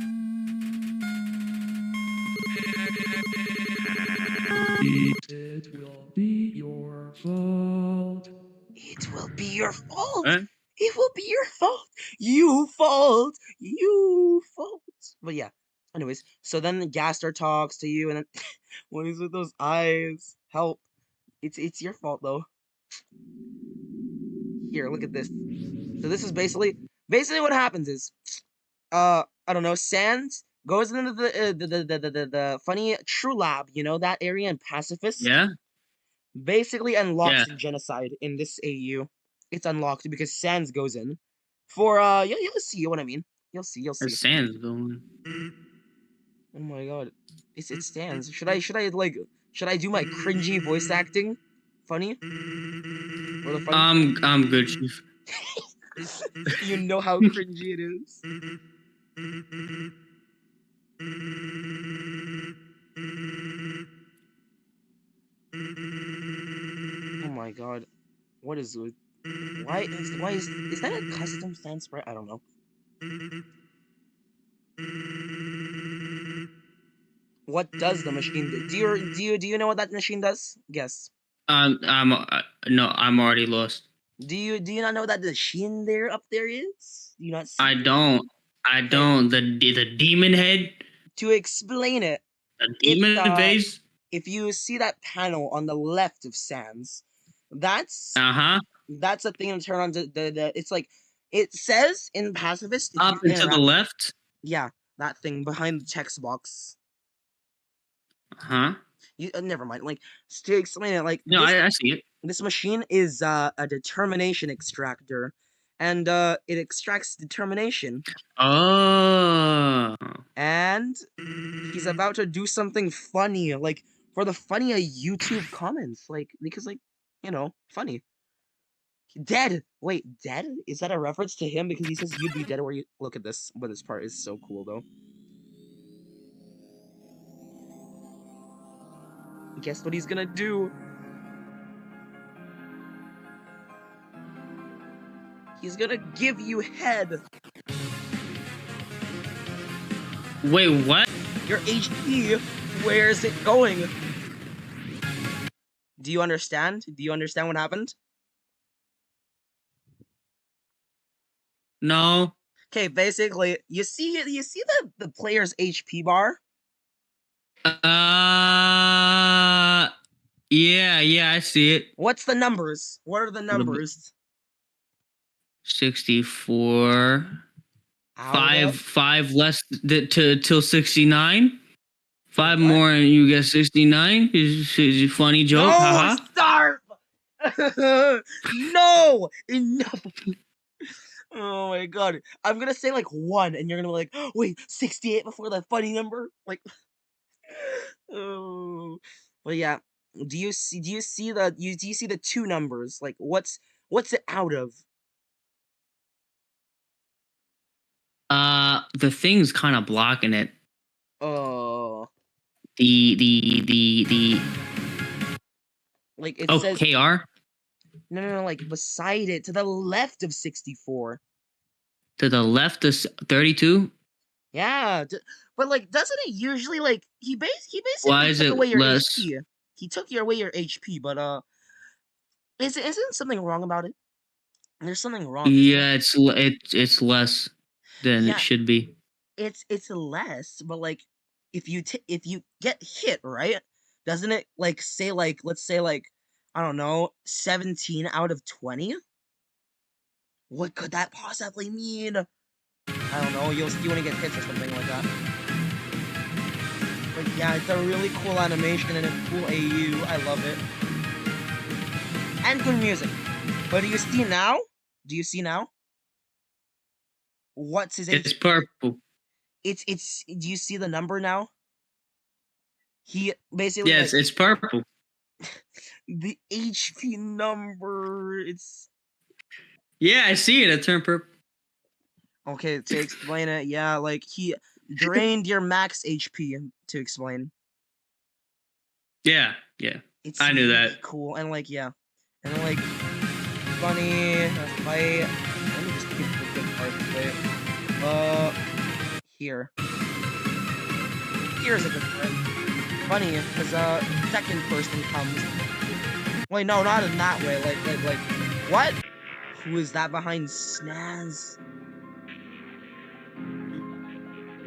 Speaker 4: It will be your fault.
Speaker 1: It will be your fault.
Speaker 2: Huh?
Speaker 1: It will be your fault. You fault. You fault. But yeah. Anyways, so then Gaster talks to you, and then when he's with those eyes, help. It's your fault though. Here, look at this. So this is basically what happens is, I don't know. Sans goes into the funny True Lab, you know that area in Pacifist.
Speaker 2: Yeah.
Speaker 1: Basically unlocks genocide in this AU. It's unlocked because Sans goes in for you'll see what I mean. You'll see.
Speaker 2: There's Sans going.
Speaker 1: Oh my god, it stands. Should I do my cringy voice acting? Funny? Or the funny?
Speaker 2: I'm good, Chief.
Speaker 1: You know how cringy it is. Oh my god, what is it? Why is that a custom Sans sprite? I don't know. What does the machine do? Do you know what that machine does? Guess.
Speaker 2: No, I'm already lost.
Speaker 1: Do you not know what that machine up there is? Do you not see
Speaker 2: I don't. The demon head.
Speaker 1: To explain it,
Speaker 2: The demon face.
Speaker 1: if you see that panel on the left of Sans, that's that's a thing to turn on the it's like it says in Pacifist
Speaker 2: Up and to the left.
Speaker 1: Yeah, that thing behind the text box.
Speaker 2: Huh?
Speaker 1: Never mind. Like to explain it, like
Speaker 2: No, I see it.
Speaker 1: this machine is a determination extractor, and it extracts determination.
Speaker 2: Oh.
Speaker 1: And he's about to do something funny, like for the funny YouTube comments, like because like funny. Dead. Wait, dead? Is that a reference to him? Because he says you'd be dead where you look at this. But this part is so cool though. Guess what he's gonna do? He's gonna give you head.
Speaker 2: Wait, what?
Speaker 1: Your HP. Where is it going? Do you understand? Do you understand what happened?
Speaker 2: No.
Speaker 1: Okay, basically, you see the player's HP bar?
Speaker 2: Yeah, I see it.
Speaker 1: What's the numbers? What are the numbers?
Speaker 2: 64.
Speaker 1: Out of?
Speaker 2: Five less till 69. Five
Speaker 1: What?
Speaker 2: more and you get 69. Is a funny joke?
Speaker 1: No,
Speaker 2: Haha.
Speaker 1: start! No! Enough! Oh my god. I'm gonna say like 1 and you're gonna be like, oh, wait, 68 before that funny number? Like oh. But yeah. Do you see the 2 numbers? Like what's it out of?
Speaker 2: The thing's kind of blocking it.
Speaker 1: Oh.
Speaker 2: The
Speaker 1: Like it says
Speaker 2: KR
Speaker 1: no, like beside it, to the left of 64.
Speaker 2: to the left is 32.
Speaker 1: Yeah, but like, doesn't it usually like he basically
Speaker 2: Why is
Speaker 1: took
Speaker 2: it
Speaker 1: away your
Speaker 2: less?
Speaker 1: HP? He took away your HP, but isn't something wrong about it? There's something wrong.
Speaker 2: Yeah, it's less than
Speaker 1: Yeah.
Speaker 2: it should be.
Speaker 1: It's less, but like if you get hit, right? Doesn't it like say like let's say like I don't know 17 out of 20? What could that possibly mean? I don't know. You want to get hits or something like that. But yeah, it's a really cool animation and a cool AU. I love it. And good music. But do you see now? Do you see now? What's his
Speaker 2: It's
Speaker 1: HP?
Speaker 2: purple.
Speaker 1: It's do you see the number now? He basically
Speaker 2: Yes,
Speaker 1: like,
Speaker 2: it's purple.
Speaker 1: the HP number. It's
Speaker 2: Yeah, I see it. It turned purple.
Speaker 1: okay to explain it. Yeah, like he drained your max HP to explain.
Speaker 2: Yeah.
Speaker 1: It's
Speaker 2: I knew
Speaker 1: really
Speaker 2: that.
Speaker 1: cool and like yeah, and then like funny fight. Let me just keep the good part of it. Here. Here's a good part. Funny because second person comes. Wait, no, not in that way. Like what? Who is that behind Snaz?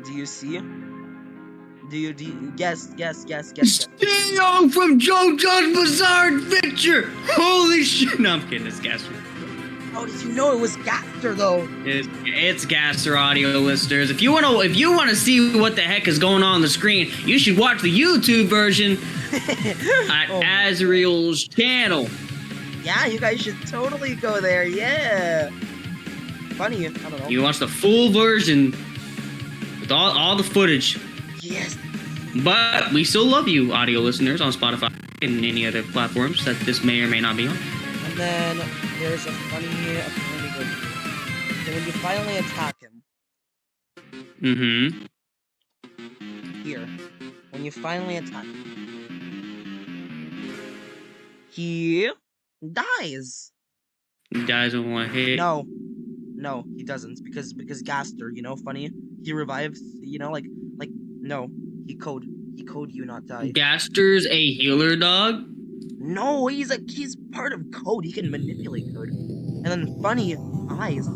Speaker 1: Do you see? Do you guess?
Speaker 2: Yo, from JoJo's Bizarre Adventure! Holy shit! No, I'm kidding. It's Gaster.
Speaker 1: How did you know it was Gaster though?
Speaker 2: It's Gaster, audio listeners. If you wanna see what the heck is going on the screen, you should watch the YouTube version at Azriel's channel.
Speaker 1: Yeah, you guys should totally go there. Yeah. Funny, I don't know.
Speaker 2: You watch the full version with all the footage.
Speaker 1: Yes.
Speaker 2: But we still love you, audio listeners, on Spotify and any other platforms that this may or may not be on.
Speaker 1: And then there's a funny good. So when you finally attack him.
Speaker 2: Mm-hmm.
Speaker 1: Here. When you finally attack him. He dies.
Speaker 2: You guys don't want to hit.
Speaker 1: No, he doesn't because Gaster, funny. He revives, like no, he code you not die.
Speaker 2: Gaster's a healer dog.
Speaker 1: No, he's part of code. He can manipulate code. And then funny eyes.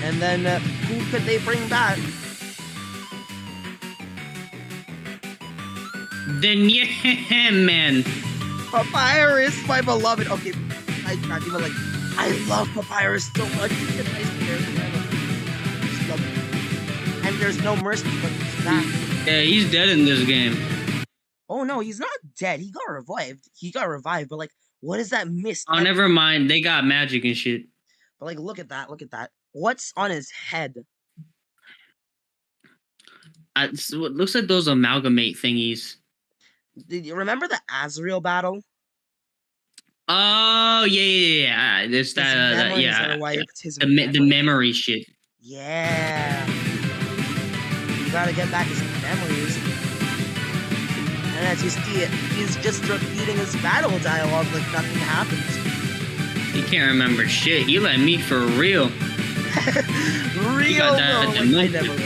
Speaker 1: And then who could they bring back?
Speaker 2: Then yeah, man.
Speaker 1: Papyrus, my beloved. Okay, I can't even I love Papyrus so much. He's a nice character. I just love and there's no mercy, but he's back.
Speaker 2: Yeah, he's dead in this game.
Speaker 1: Oh no, he's not dead. He got revived. But like, what is that mist?
Speaker 2: Oh, never mind. They got magic and shit.
Speaker 1: But like, look at that. Look at that. What's on his head?
Speaker 2: It looks like those amalgamate thingies.
Speaker 1: Did you remember the Azrael battle?
Speaker 2: Oh yeah. There's that.
Speaker 1: His memories
Speaker 2: Yeah.
Speaker 1: are wiped. His
Speaker 2: The memory shit.
Speaker 1: Yeah. You gotta get back his memories. And as you see it, he's just repeating his battle dialogue like nothing happened.
Speaker 2: He can't remember shit. He let me for real.
Speaker 1: Real
Speaker 2: that
Speaker 1: though.
Speaker 2: at the
Speaker 1: Like, I
Speaker 2: movie.
Speaker 1: never would.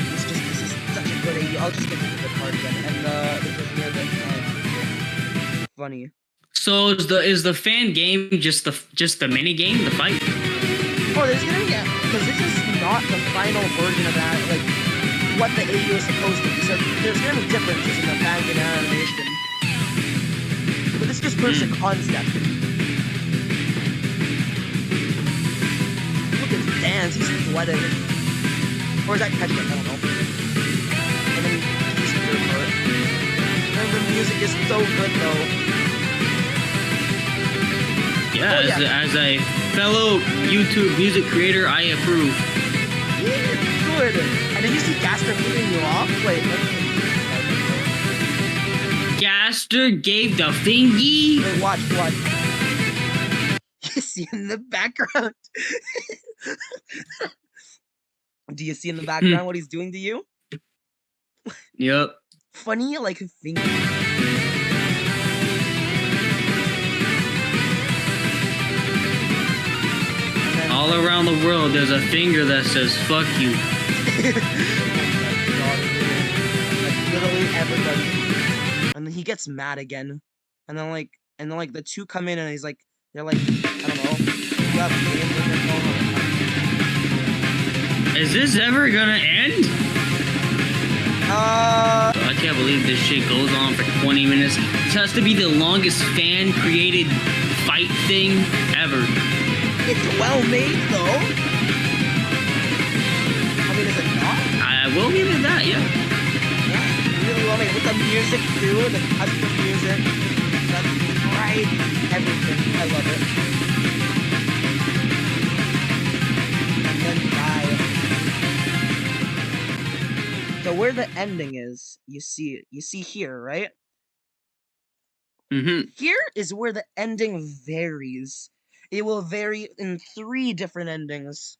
Speaker 1: This is such a good AU. I'll just get to the good part again. And this is near the end. Funny.
Speaker 2: So is the fan game just the mini game, the fight?
Speaker 1: Oh, there's gonna be because this is not the final version of that, like what the AU is supposed to be. So there's gonna be differences in the fan game animation. But this is just first a concept. Look at his dance, he's sweating. Or is that ketchup? I don't know. And then he's here for it. And the music is so good though.
Speaker 2: Yeah,
Speaker 1: Oh, yeah.
Speaker 2: As a fellow YouTube music creator, I approve.
Speaker 1: Yeah, good. And then you see Gaster moving you off. Wait,
Speaker 2: Gaster gave the thingy.
Speaker 1: wait, watch. You see in the background. Do you see in the background what he's doing to you?
Speaker 2: Yep.
Speaker 1: Funny, like thingy.
Speaker 2: All around the world, there's a finger that says "fuck you."
Speaker 1: Like literally everybody. And then he gets mad again. And then the two come in and he's like, they're like, I don't know. You have games with their phone on.
Speaker 2: Is this ever gonna end? I can't believe this shit goes on for 20 minutes. This has to be the longest fan-created fight thing ever.
Speaker 1: It's well made though. I mean, is it not?
Speaker 2: I will give it that, yeah.
Speaker 1: Yeah, really well made. With the music too, the custom music. That's right. Everything. I love it. And then die. So where the ending is, you see here, right?
Speaker 2: Mm-hmm.
Speaker 1: Here is where the ending varies. It will vary in 3 different endings.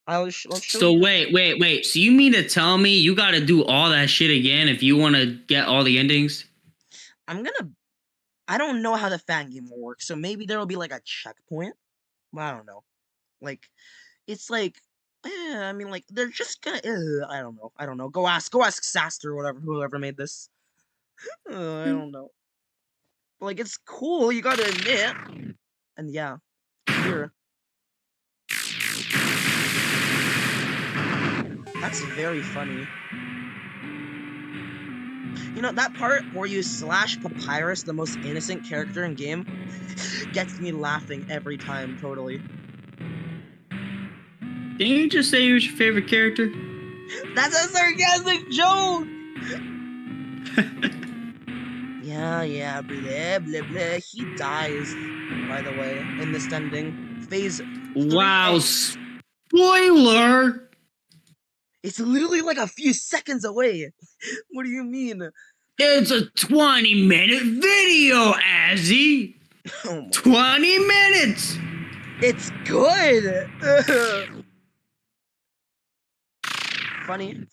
Speaker 1: I'll show
Speaker 2: So
Speaker 1: you.
Speaker 2: wait. So you mean to tell me you got to do all that shit again if you want to get all the endings?
Speaker 1: I don't know how the fan game will work, so maybe there will be like a checkpoint. But I don't know. Like, it's like, I mean, like they're just gonna. I don't know. Go ask Saster or whoever made this. I don't know. But, like, it's cool. You gotta admit. And yeah, here. That's very funny. You know, that part where you slash Papyrus, the most innocent character in game, gets me laughing every time, totally.
Speaker 2: Didn't you just say he was your favorite character?
Speaker 1: That's a sarcastic joke! Yeah, blah, blah, blah. He dies, by the way, in this ending. Phase 3A.
Speaker 2: Wow, spoiler!
Speaker 1: It's literally like a few seconds away. What do you mean?
Speaker 2: It's a 20-minute video, Azzy!
Speaker 1: Oh my.
Speaker 2: 20 minutes!
Speaker 1: It's good! Funny?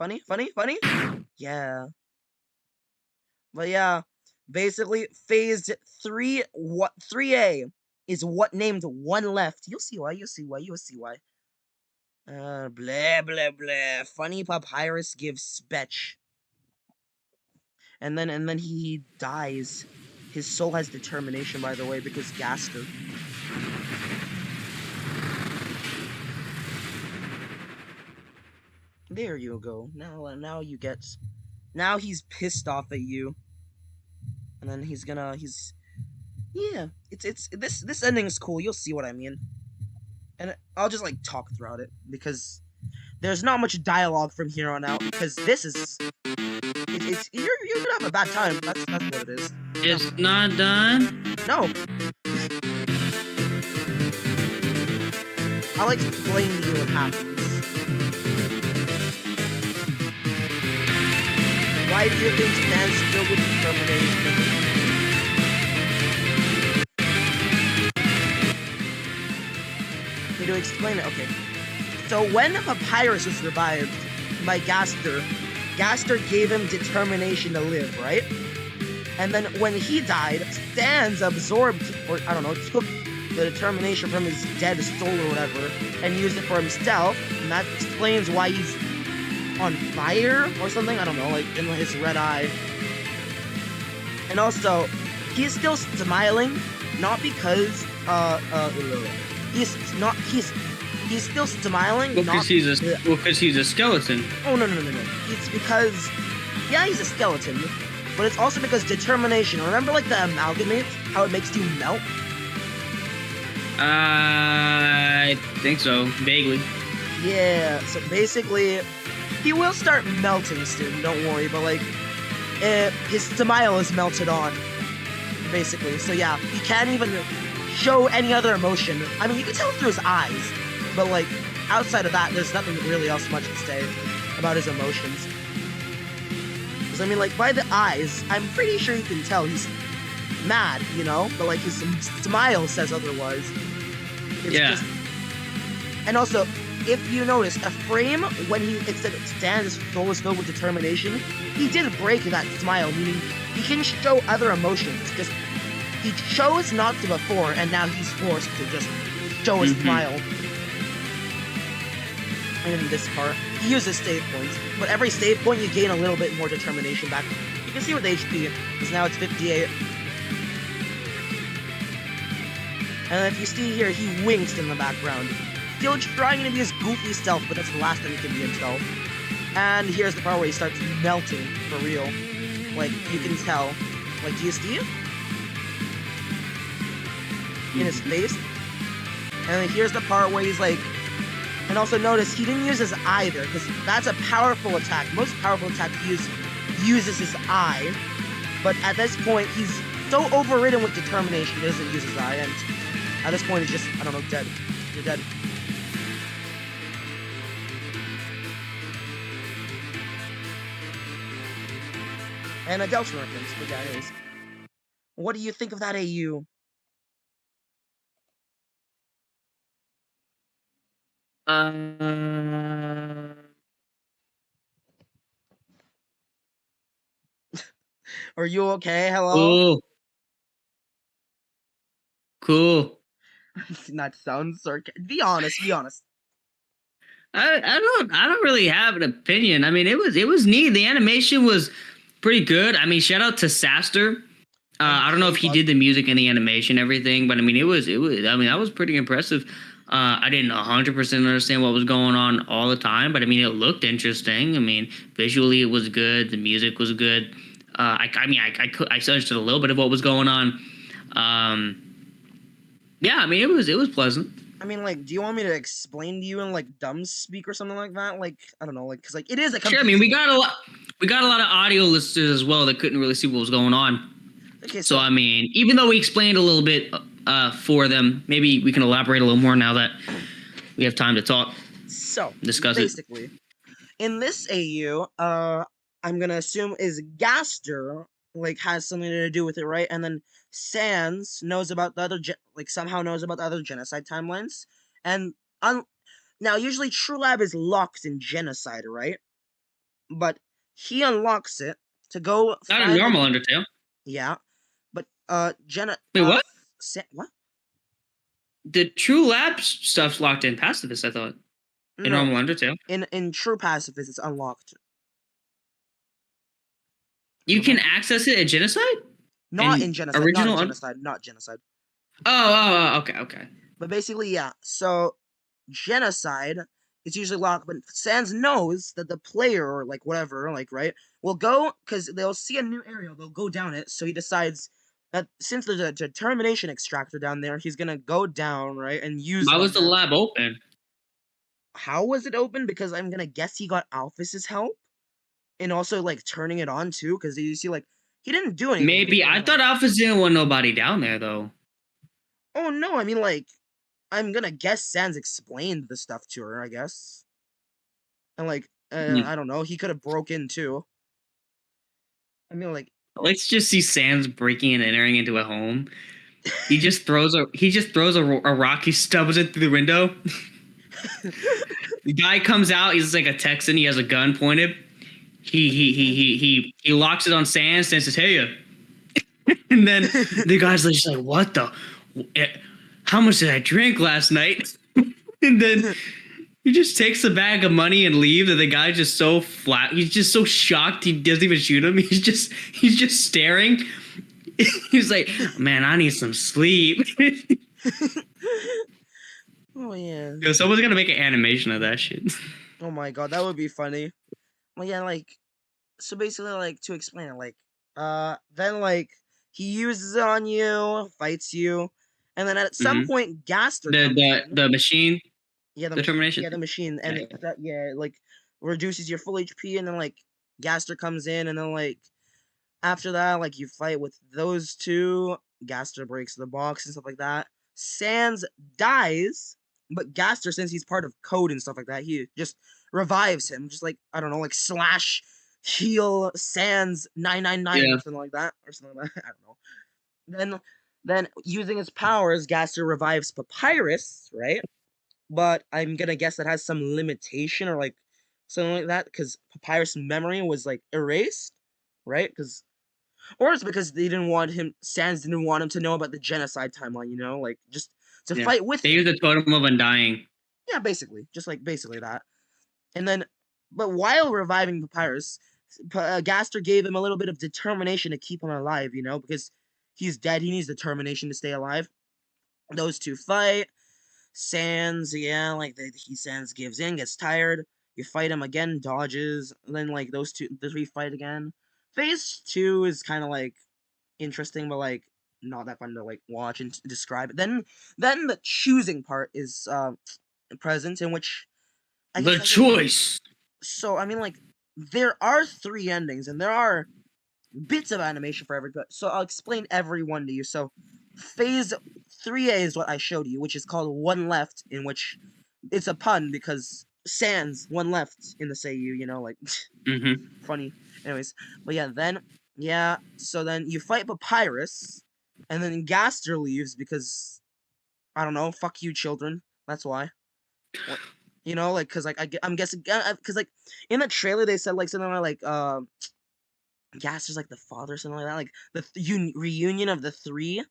Speaker 1: Yeah. But yeah, basically, phase 3A is what named one left. You'll see why. Blah, blah, blah. Funny Papyrus gives spetch. And then he dies. His soul has determination, by the way, because Gaster. There you go. Now you get. Now he's pissed off at you. And then yeah. It's this ending is cool. You'll see what I mean. And I'll just like talk throughout it because there's not much dialogue from here on out because this is you're gonna have a bad time. That's what it is.
Speaker 2: It's not done.
Speaker 1: No. I'll explain to you what happens. Why do you think stands still with determination? Okay, to explain it, okay. So when Papyrus was revived by Gaster, Gaster gave him determination to live, right? And then when he died, Sans absorbed, or I don't know, took the determination from his dead soul or whatever, and used it for himself, and that explains why he's on fire or something, I don't know, like in his red eye. And also, he's still smiling, not because, he's still smiling,
Speaker 2: Because he's a skeleton.
Speaker 1: Oh, no. It's because, yeah, he's a skeleton, but it's also because determination. Remember, like, the amalgamate? How it makes you melt?
Speaker 2: I think so, vaguely.
Speaker 1: Yeah, so basically, he will start melting soon, don't worry, but, like, his smile is melted on, basically. So, yeah, he can't even show any other emotion. I mean, you can tell through his eyes, but, like, outside of that, there's nothing really else much to say about his emotions. Because, I mean, like, by the eyes, I'm pretty sure you can tell he's mad, you know? But, like, his smile says otherwise. It's just... And also, if you notice, a frame, when it said Stan's soul was filled with determination, he did break that smile, meaning he can show other emotions. Just, he chose not to before, and now he's forced to just show a smile. And in this part, he uses save points, but every save point you gain a little bit more determination back. You can see with HP, because now it's 58. And if you see here, he winks in the background. Still trying to be his goofy self, but that's the last time he can be himself. And here's the part where he starts melting, for real. Like, you can tell. Like, do you see it? In his face? And then here's the part where he's like... And also notice, he didn't use his eye there, because that's a powerful attack. Most powerful attack uses his eye. But at this point, he's so overridden with determination, he doesn't use his eye. And at this point, he's just, I don't know, dead. You're dead. And a Delta reference, but yeah, anyways. What do you think of that AU? Are you okay? Hello?
Speaker 2: Cool.
Speaker 1: That sounds sarcastic. Be honest.
Speaker 2: I don't really have an opinion. I mean, it was neat. The animation was pretty good. I mean, shout out to Saster. I don't know if he did the music and the animation, everything, but I mean, it was. I mean, that was pretty impressive. I didn't 100% understand what was going on all the time, but I mean, it looked interesting. I mean, visually it was good. The music was good. I understood a little bit of what was going on. Yeah, I mean, it was pleasant.
Speaker 1: I mean, like, do you want me to explain to you in, like, dumb speak or something like that? Like, I don't know, like, because, like, it is a...
Speaker 2: Sure, I mean, we got a lot of audio listeners as well that couldn't really see what was going on. Okay, so I mean, even though we explained a little bit for them, maybe we can elaborate a little more now that we have time to talk.
Speaker 1: So,
Speaker 2: discuss
Speaker 1: basically, in this AU, I'm gonna assume is Gaster, like, has something to do with it, right? And then Sans knows about the other, somehow knows about the other genocide timelines. And, now, usually True Lab is locked in genocide, right? But he unlocks it to go...
Speaker 2: Not a normal Undertale.
Speaker 1: Yeah. But,
Speaker 2: Wait, what?
Speaker 1: What?
Speaker 2: The True Lab stuff's locked in Pacifist, I thought. In normal Undertale.
Speaker 1: In True Pacifist, it's unlocked.
Speaker 2: You can access it at Genocide?
Speaker 1: Not in Genocide. Not Genocide.
Speaker 2: Oh, okay.
Speaker 1: But basically, yeah. So, Genocide is usually locked, but Sans knows that the player, or, like, whatever, like, right, will go, because they'll see a new area, they'll go down it, so he decides, that since there's a determination extractor down there, he's gonna go down, right, and use it
Speaker 2: Why
Speaker 1: on
Speaker 2: was the
Speaker 1: them.
Speaker 2: lab open?
Speaker 1: How was it open? Because I'm gonna guess he got Alphys's help, and also like turning it on too. Because you see, like he didn't do anything. He
Speaker 2: Maybe.
Speaker 1: didn't
Speaker 2: I
Speaker 1: turn it
Speaker 2: thought
Speaker 1: on.
Speaker 2: Alphys didn't want nobody down there, though.
Speaker 1: Oh no, I mean like I'm gonna guess Sans explained the stuff to her. I guess, and like
Speaker 2: Hmm.
Speaker 1: I don't know. He could have broke in too. I mean like
Speaker 2: Let's just see Sans breaking and entering into a home. He just throws a rock. He stubs it through the window. The guy comes out. He's like a Texan. He has a gun pointed. He locks it on Sans. Sans says, "Hey, and then the guy's just like, "What the? How much did I drink last night?" And then he just takes the bag of money and leaves. And the guy's just so flat. He's just so shocked. He doesn't even shoot him. He's just staring. He's like, "Man, I need some sleep."
Speaker 1: oh yeah.
Speaker 2: Yo, someone's gonna make an animation of that shit.
Speaker 1: Oh my god, that would be funny. Well, yeah, like so basically, like to explain it, like then like he uses it on you, fights you, and then at some
Speaker 2: Mhm.
Speaker 1: point Gaster
Speaker 2: The
Speaker 1: comes
Speaker 2: the
Speaker 1: in.
Speaker 2: the machine
Speaker 1: Yeah,
Speaker 2: determination.
Speaker 1: yeah, the machine, and
Speaker 2: Yeah.
Speaker 1: that yeah, like reduces your full HP, and then like Gaster comes in, and then like after that, like you fight with those two. Gaster breaks the box and stuff like that. Sans dies, but Gaster, since he's part of code and stuff like that, he just revives him. Just like I don't know, like slash heal Sans 999
Speaker 2: Yeah.
Speaker 1: or something like that, I don't know. Then using his powers, Gaster revives Papyrus, right? But I'm gonna guess that has some limitation or like something like that because Papyrus' memory was like erased, right? Because or it's because they didn't want him. Sans didn't want him to know about the genocide timeline. You know, like just to
Speaker 2: Yeah.
Speaker 1: fight with
Speaker 2: They
Speaker 1: him.
Speaker 2: use the totem of undying.
Speaker 1: Yeah, basically, just like basically that. And then, but while reviving Papyrus, Gaster gave him a little bit of determination to keep him alive. You know, because he's dead. He needs determination to stay alive. Those two fight. Sans, yeah, like Sans gives in, gets tired. You fight him again, dodges. And then like the three fight again. Phase 2 is kind of like interesting, but like not that fun to like watch and describe. Then the choosing part is present, in which I guess
Speaker 2: The
Speaker 1: I can.
Speaker 2: choice.
Speaker 1: So I mean, like there are 3 endings, and there are bits of animation for every. So I'll explain every one to you. So phase 3A is what I showed you, which is called One Left, in which it's a pun because Sans one left in the Seiyu, you know, like
Speaker 2: Mm-hmm.
Speaker 1: funny. Anyways, but so then you fight Papyrus, and then Gaster leaves because I don't know, fuck you, children. That's why. What, you know, like, cause like I'm guessing, cause like in the trailer they said like something like Gaster's like the father or something like that, like the reunion of the 3.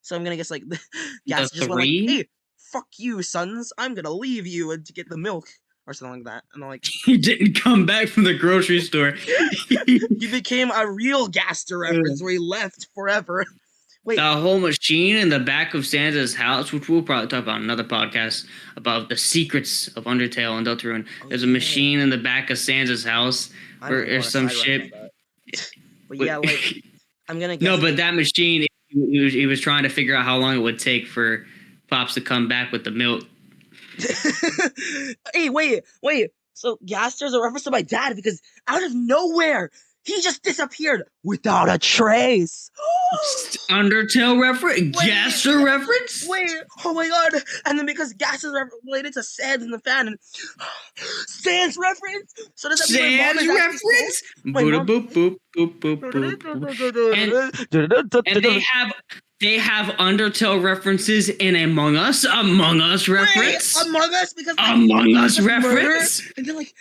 Speaker 1: So I'm gonna guess like
Speaker 2: The
Speaker 1: Gaster just went like,
Speaker 2: three.
Speaker 1: hey, fuck you, sons. I'm gonna leave you and to get the milk or something like that. And I'm like,
Speaker 2: He didn't come back from the grocery store.
Speaker 1: he became a real Gaster reference where he left forever. Wait,
Speaker 2: The whole machine in the back of Santa's house, which we'll probably talk about in another podcast about the secrets of Undertale and Deltarune.
Speaker 1: oh,
Speaker 2: There's a
Speaker 1: yeah.
Speaker 2: machine in the back of Santa's house
Speaker 1: I don't
Speaker 2: or
Speaker 1: wanna
Speaker 2: some
Speaker 1: side run
Speaker 2: shit.
Speaker 1: on that. But yeah, like I'm gonna guess.
Speaker 2: No, but that machine, he was trying to figure out how long it would take for Pops to come back with the milk.
Speaker 1: Hey, wait. So Gaster's a reference to my dad because out of nowhere, he just disappeared without a trace.
Speaker 2: Undertale reference?
Speaker 1: Wait.
Speaker 2: Gaster reference?
Speaker 1: Wait, oh my god! And then because Gas is related to Sans in the fan, and Sans reference. So does that mean my mom
Speaker 2: Sans
Speaker 1: is actually
Speaker 2: reference?
Speaker 1: Sans? My
Speaker 2: Boop,
Speaker 1: mom.
Speaker 2: boop, boop, boop, boop, boop. And they have Undertale references in Among Us reference.
Speaker 1: Wait, Among Us because like,
Speaker 2: Among Us
Speaker 1: because murder,
Speaker 2: reference.
Speaker 1: and then like,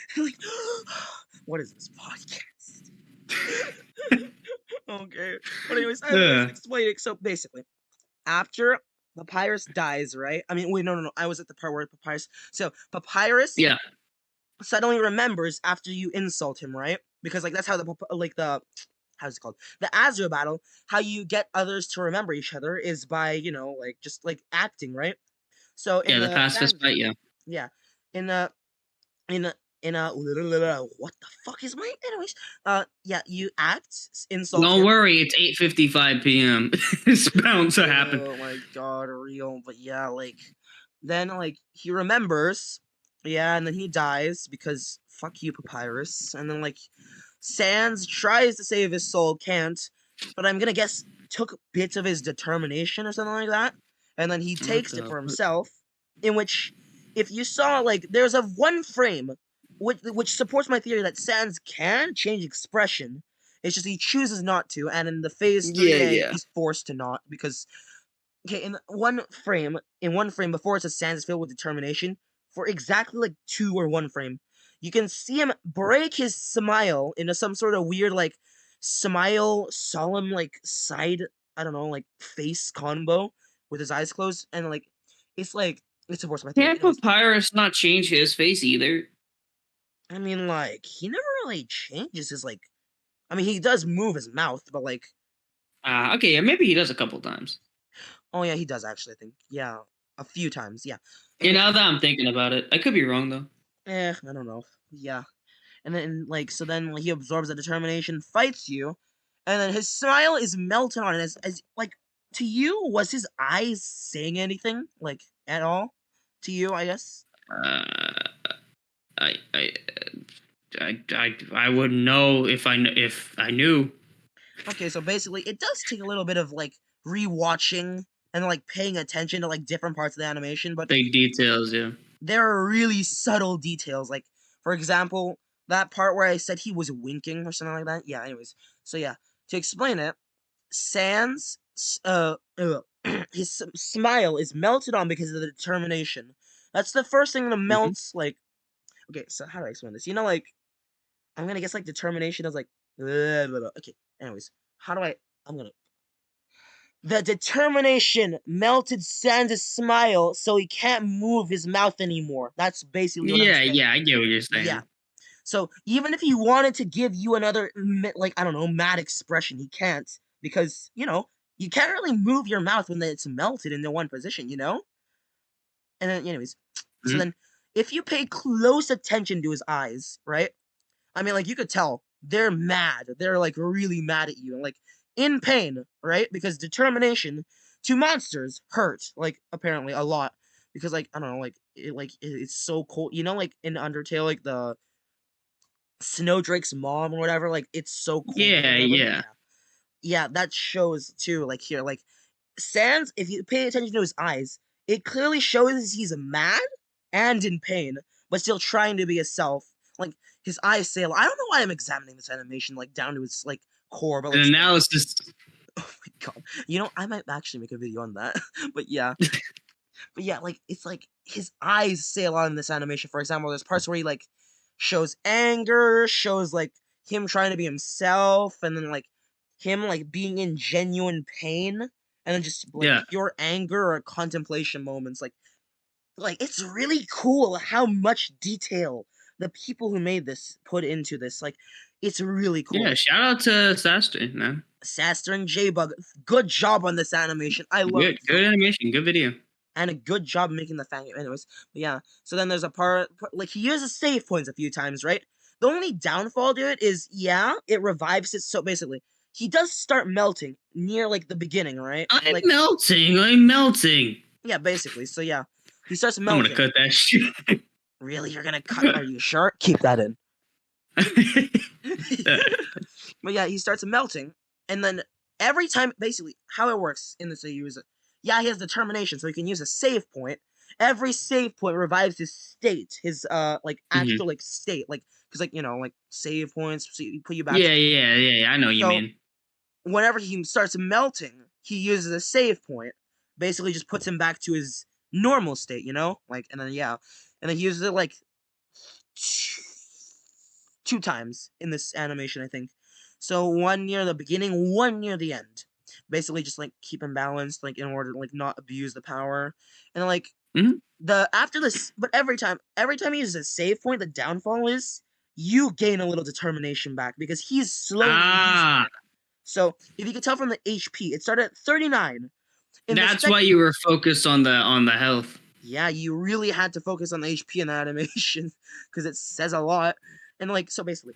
Speaker 1: what is this podcast? Okay, but anyways, I'm just explaining. So basically, after Papyrus dies, right? I mean, wait, no. I was at the part where Papyrus. So Papyrus,
Speaker 2: Yeah.
Speaker 1: suddenly remembers after you insult him, right? Because like that's how the how's it called? The Azure battle, how you get others to remember each other is by, like just like acting, right? So in
Speaker 2: Yeah, the
Speaker 1: the
Speaker 2: pacifist fight, yeah.
Speaker 1: yeah. In the in a what the fuck is my anyways? Yeah, you insult
Speaker 2: Don't
Speaker 1: him.
Speaker 2: worry, it's 8:55 p.m. It's bound to happen.
Speaker 1: Oh my god, real. But yeah, like then like he remembers, yeah, and then he dies because fuck you, Papyrus. And then like Sans tries to save his soul, can't, but I'm gonna guess took bits of his determination or something like that, and then he
Speaker 2: What
Speaker 1: takes it
Speaker 2: the
Speaker 1: for
Speaker 2: fuck?
Speaker 1: himself. In which, if you saw like there's a one frame which supports my theory that Sans can change expression. It's just he chooses not to, and in the phase
Speaker 2: Yeah,
Speaker 1: 3A,
Speaker 2: yeah.
Speaker 1: he's forced to not because okay, in one frame before it says Sans is filled with determination, for exactly like 2 or 1 frame, you can see him break his smile into some sort of weird like smile solemn like side I don't know like face combo with his eyes closed and like it supports my theory.
Speaker 2: Can't
Speaker 1: Anyways,
Speaker 2: Papyrus not change his face either?
Speaker 1: I mean like he never really changes his like I mean he does move his mouth, but like
Speaker 2: Okay, yeah, maybe he does a couple times.
Speaker 1: oh yeah he does actually I think yeah a few times yeah.
Speaker 2: You
Speaker 1: Anyways,
Speaker 2: know that I'm thinking about it. I could be wrong though.
Speaker 1: I don't know yeah. And then like so then he absorbs the determination, fights you, and then his smile is melted on it as like to you was his eyes saying anything like at all to you I guess.
Speaker 2: Uh, I, I, I wouldn't know if I knew.
Speaker 1: Okay, so basically it does take a little bit of like rewatching and like paying attention to like different parts of the animation, but
Speaker 2: Big details, yeah.
Speaker 1: there are really subtle details. Like for example, that part where I said he was winking or something like that. Yeah. Anyways, so yeah, to explain it, Sans his smile is melted on because of the determination. That's the first thing that
Speaker 2: Mhm.
Speaker 1: melts. Like, okay, so how do I explain this? You know, like I'm gonna guess like determination is like, blah, blah, blah. Okay. Anyways, how do I? I'm gonna. The determination melted Sans' smile, so he can't move his mouth anymore. That's basically what I'm
Speaker 2: Yeah,
Speaker 1: saying.
Speaker 2: yeah, I get what you're
Speaker 1: Yeah.
Speaker 2: saying.
Speaker 1: So even if he wanted to give you another, like I don't know, mad expression, he can't because you can't really move your mouth when it's melted into one position, And then, anyways, so
Speaker 2: Mhm.
Speaker 1: then if you pay close attention to his eyes, right? I mean, like you could tell they're mad. They're like really mad at you and like in pain, right? Because determination to monsters hurt like apparently a lot because like I don't know, it's so cold. Like in Undertale, like the Snowdrake's mom or whatever, like it's so cold there or
Speaker 2: Yeah,
Speaker 1: whatever.
Speaker 2: yeah.
Speaker 1: Yeah. Yeah, that shows too, like here. Like Sans, if you pay attention to his eyes, it clearly shows he's mad and in pain, but still trying to be himself. Like his eyes say, I don't know why I'm examining this animation like down to its like core, but
Speaker 2: An
Speaker 1: like still.
Speaker 2: analysis.
Speaker 1: Oh my god. I might actually make a video on that. but yeah. But yeah, like it's like his eyes say a lot in this animation. For example, there's parts where he like shows anger, shows like him trying to be himself, and then like him like being in genuine pain, and then just like
Speaker 2: Yeah.
Speaker 1: pure anger or contemplation moments. Like it's really cool how much detail the people who made this put into this. Like it's really
Speaker 2: Yeah,
Speaker 1: cool.
Speaker 2: shout out to Sastre, man.
Speaker 1: Saster and J-Bug, good job on this animation. I love it
Speaker 2: Good
Speaker 1: so much.
Speaker 2: animation, good video.
Speaker 1: And a good job making the fan game. Anyways, but yeah. So then there's a part like he uses save points a few times, right? The only downfall to it is, yeah, it revives it. So basically, he does start melting near like the beginning, right?
Speaker 2: I'm
Speaker 1: Like,
Speaker 2: melting, I'm melting.
Speaker 1: yeah, basically. So yeah, he starts
Speaker 2: I'm gonna
Speaker 1: melting.
Speaker 2: cut that shit.
Speaker 1: Really, you're gonna cut? Are you sure? Keep that in. But yeah, he starts melting, and then every time, basically, how it works in this, he he has determination, so he can use a save point. Every save point revives his state, his like
Speaker 2: Mhm.
Speaker 1: actual like state, like because like like save points, so you put you back.
Speaker 2: Yeah, I know what you
Speaker 1: So
Speaker 2: mean.
Speaker 1: whenever he starts melting, he uses a save point, basically just puts him back to his normal state, like, and then yeah, and then he uses it like 2 times in this animation, I think. So one near the beginning, one near the end. Basically, just like keep him balanced, like in order to like not abuse the power, and like
Speaker 2: Mhm.
Speaker 1: the after this. But every time he uses a save point, the downfall is you gain a little determination back because he's slowly using
Speaker 2: Ah,
Speaker 1: it. So if you can tell from the HP, it started at 39. In the
Speaker 2: that's why
Speaker 1: second,
Speaker 2: you were focused on the health.
Speaker 1: Yeah, you really had to focus on the HP in the animation because it says a lot. And like, so basically,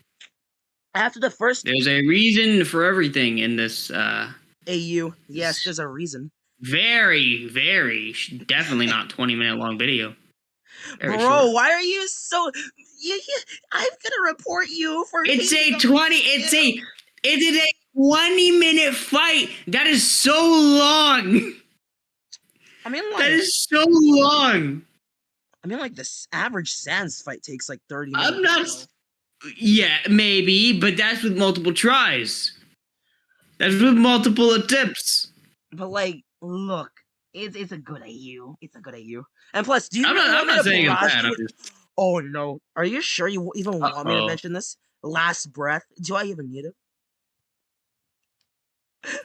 Speaker 1: after the first
Speaker 2: There's a reason for everything in this.
Speaker 1: AU, yes,
Speaker 2: This
Speaker 1: there's a reason.
Speaker 2: very, very, definitely not 20-minute long video. Very
Speaker 1: Bro,
Speaker 2: short.
Speaker 1: why are you so? I'm gonna report you for.
Speaker 2: It's
Speaker 1: hating
Speaker 2: a
Speaker 1: on
Speaker 2: 20.
Speaker 1: this
Speaker 2: It is a 20-minute fight. That is so long.
Speaker 1: I mean,
Speaker 2: That
Speaker 1: like,
Speaker 2: is so long.
Speaker 1: this average Sans fight takes like 30 minutes.
Speaker 2: I'm not.
Speaker 1: Bro.
Speaker 2: Yeah, maybe, but that's with multiple tries. That's with multiple attempts.
Speaker 1: But like, look, it's a good AU. It's a good AU. And plus, do you
Speaker 2: I'm
Speaker 1: really want me
Speaker 2: not
Speaker 1: to
Speaker 2: saying it's
Speaker 1: barrage
Speaker 2: bad.
Speaker 1: you
Speaker 2: I'm
Speaker 1: with-
Speaker 2: just.
Speaker 1: Oh no, are you sure you even want me to
Speaker 2: Uh-oh.
Speaker 1: mention this? Last breath. Do I even need it?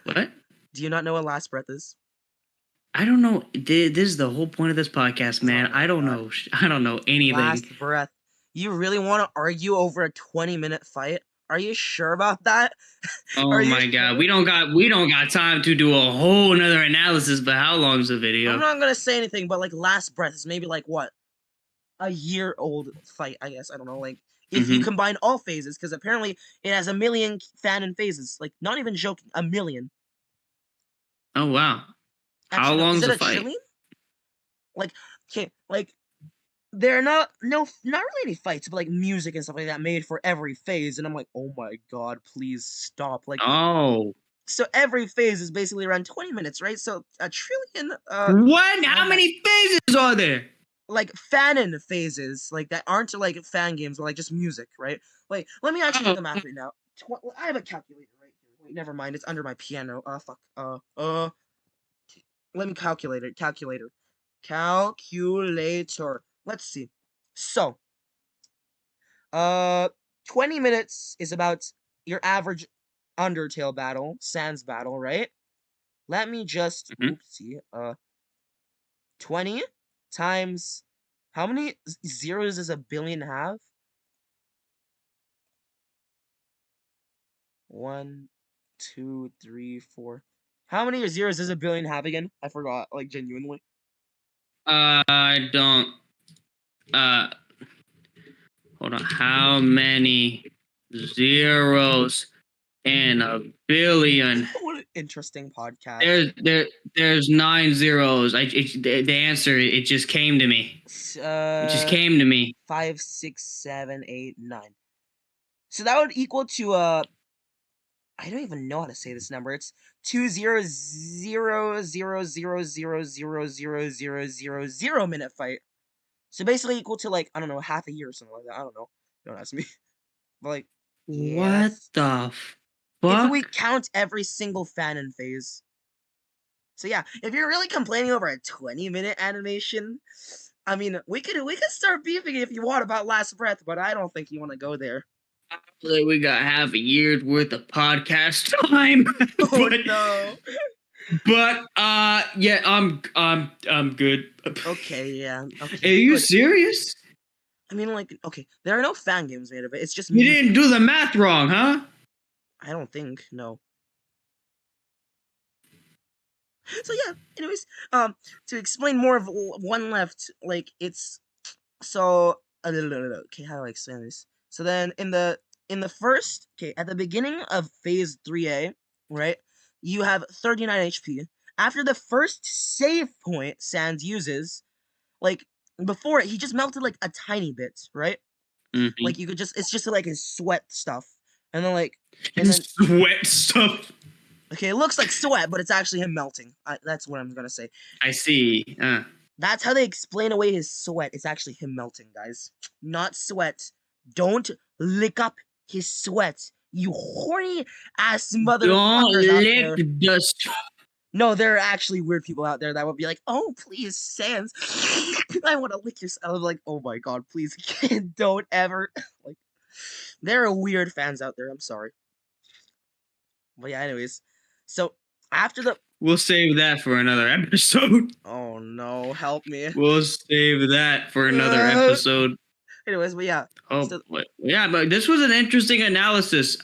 Speaker 2: What?
Speaker 1: Do you not know what last breath is?
Speaker 2: I don't know. This is the whole point of this podcast, man.
Speaker 1: Oh my
Speaker 2: I don't
Speaker 1: God.
Speaker 2: know. I don't know anything.
Speaker 1: Last breath. You really want to argue over a 20-minute fight? Are you sure about that?
Speaker 2: Oh
Speaker 1: Are you
Speaker 2: my god,
Speaker 1: sure?
Speaker 2: we don't got time to do a whole nother analysis. But how long's the video?
Speaker 1: I'm not gonna say anything, but like last breath is maybe like what, a year old fight? I guess I don't know. Like if you combine all phases, because apparently it has 1 million fanon phases. Like not even joking, 1 million.
Speaker 2: Oh wow, how
Speaker 1: Actually, no, is
Speaker 2: long's
Speaker 1: it
Speaker 2: the
Speaker 1: a
Speaker 2: fight?
Speaker 1: trillion? Like okay, like there are not really any fights, but like music and stuff like that made for every phase, and I'm like, oh my god, please stop. Like
Speaker 2: Oh,
Speaker 1: so every phase is basically around 20 minutes, right? So a trillion
Speaker 2: what? How many phases are there?
Speaker 1: like fanon phases, like that aren't like fan games, but like just music, right? Like let me actually do the math right now. I have a calculator right here. Wait, never mind, it's under my piano. Fuck. Let me calculate it. Calculator. Let's see. So, 20 minutes is about your average Undertale battle, Sans battle, right? Let me just
Speaker 2: Mhm.
Speaker 1: oopsie. 20 times how many zeros does a billion have? 1, 2, 3, 4. How many zeros does a billion have again? I forgot, like genuinely.
Speaker 2: I don't. Hold on. How many zeros in a billion?
Speaker 1: What an interesting podcast.
Speaker 2: There's 9 zeros. The answer, it just came to me. It just came to me.
Speaker 1: 5, 6, 7, 8, 9. So that would equal to I don't even know how to say this number. It's 200,000,000,000,000,000 minute fight. So basically equal to like I don't know, half a year or something like that. I don't know. Don't ask me. But like yeah,
Speaker 2: What the
Speaker 1: if we
Speaker 2: fuck?
Speaker 1: count every single fanon phase. So yeah, if you're really complaining over a 20-minute animation, I mean, we could start beefing if you want about Last Breath, but I don't think you want to go there.
Speaker 2: We got half a year's worth of podcast time.
Speaker 1: Oh no.
Speaker 2: But yeah, I'm good.
Speaker 1: Okay, yeah. Okay.
Speaker 2: Are you
Speaker 1: Good.
Speaker 2: serious?
Speaker 1: I mean, like, okay, there are no fan games made of it. It's just
Speaker 2: You
Speaker 1: music.
Speaker 2: didn't do the math wrong, huh?
Speaker 1: I don't think no. So yeah. Anyways, to explain more of one left, like it's so. Okay, how do I explain this? So then in the first, okay, at the beginning of phase 3A, right, you have 39 HP. After the first save point Sans uses, like before it, he just melted like a tiny bit, right?
Speaker 2: Mm-hmm.
Speaker 1: Like you could just, it's just like his sweat stuff, and then like, and then
Speaker 2: Sweat stuff.
Speaker 1: okay, it looks like sweat, but it's actually him melting. That's what I'm gonna say.
Speaker 2: I see.
Speaker 1: That's how they explain away his sweat. It's actually him melting, guys. Not sweat. Don't lick up his sweat. You horny ass
Speaker 2: Don't
Speaker 1: motherfuckers out there.
Speaker 2: lick the.
Speaker 1: No, there are actually weird people out there that would be like, "Oh, please, Sans, I want to lick your." I was like, "Oh my god, please, don't ever." Like, there are weird fans out there. I'm sorry, but yeah. Anyways, so after the
Speaker 2: We'll save that for another episode.
Speaker 1: oh no, help me.
Speaker 2: We'll save that for another episode.
Speaker 1: Anyways, but yeah.
Speaker 2: Oh,
Speaker 1: So,
Speaker 2: yeah, but this was an interesting analysis.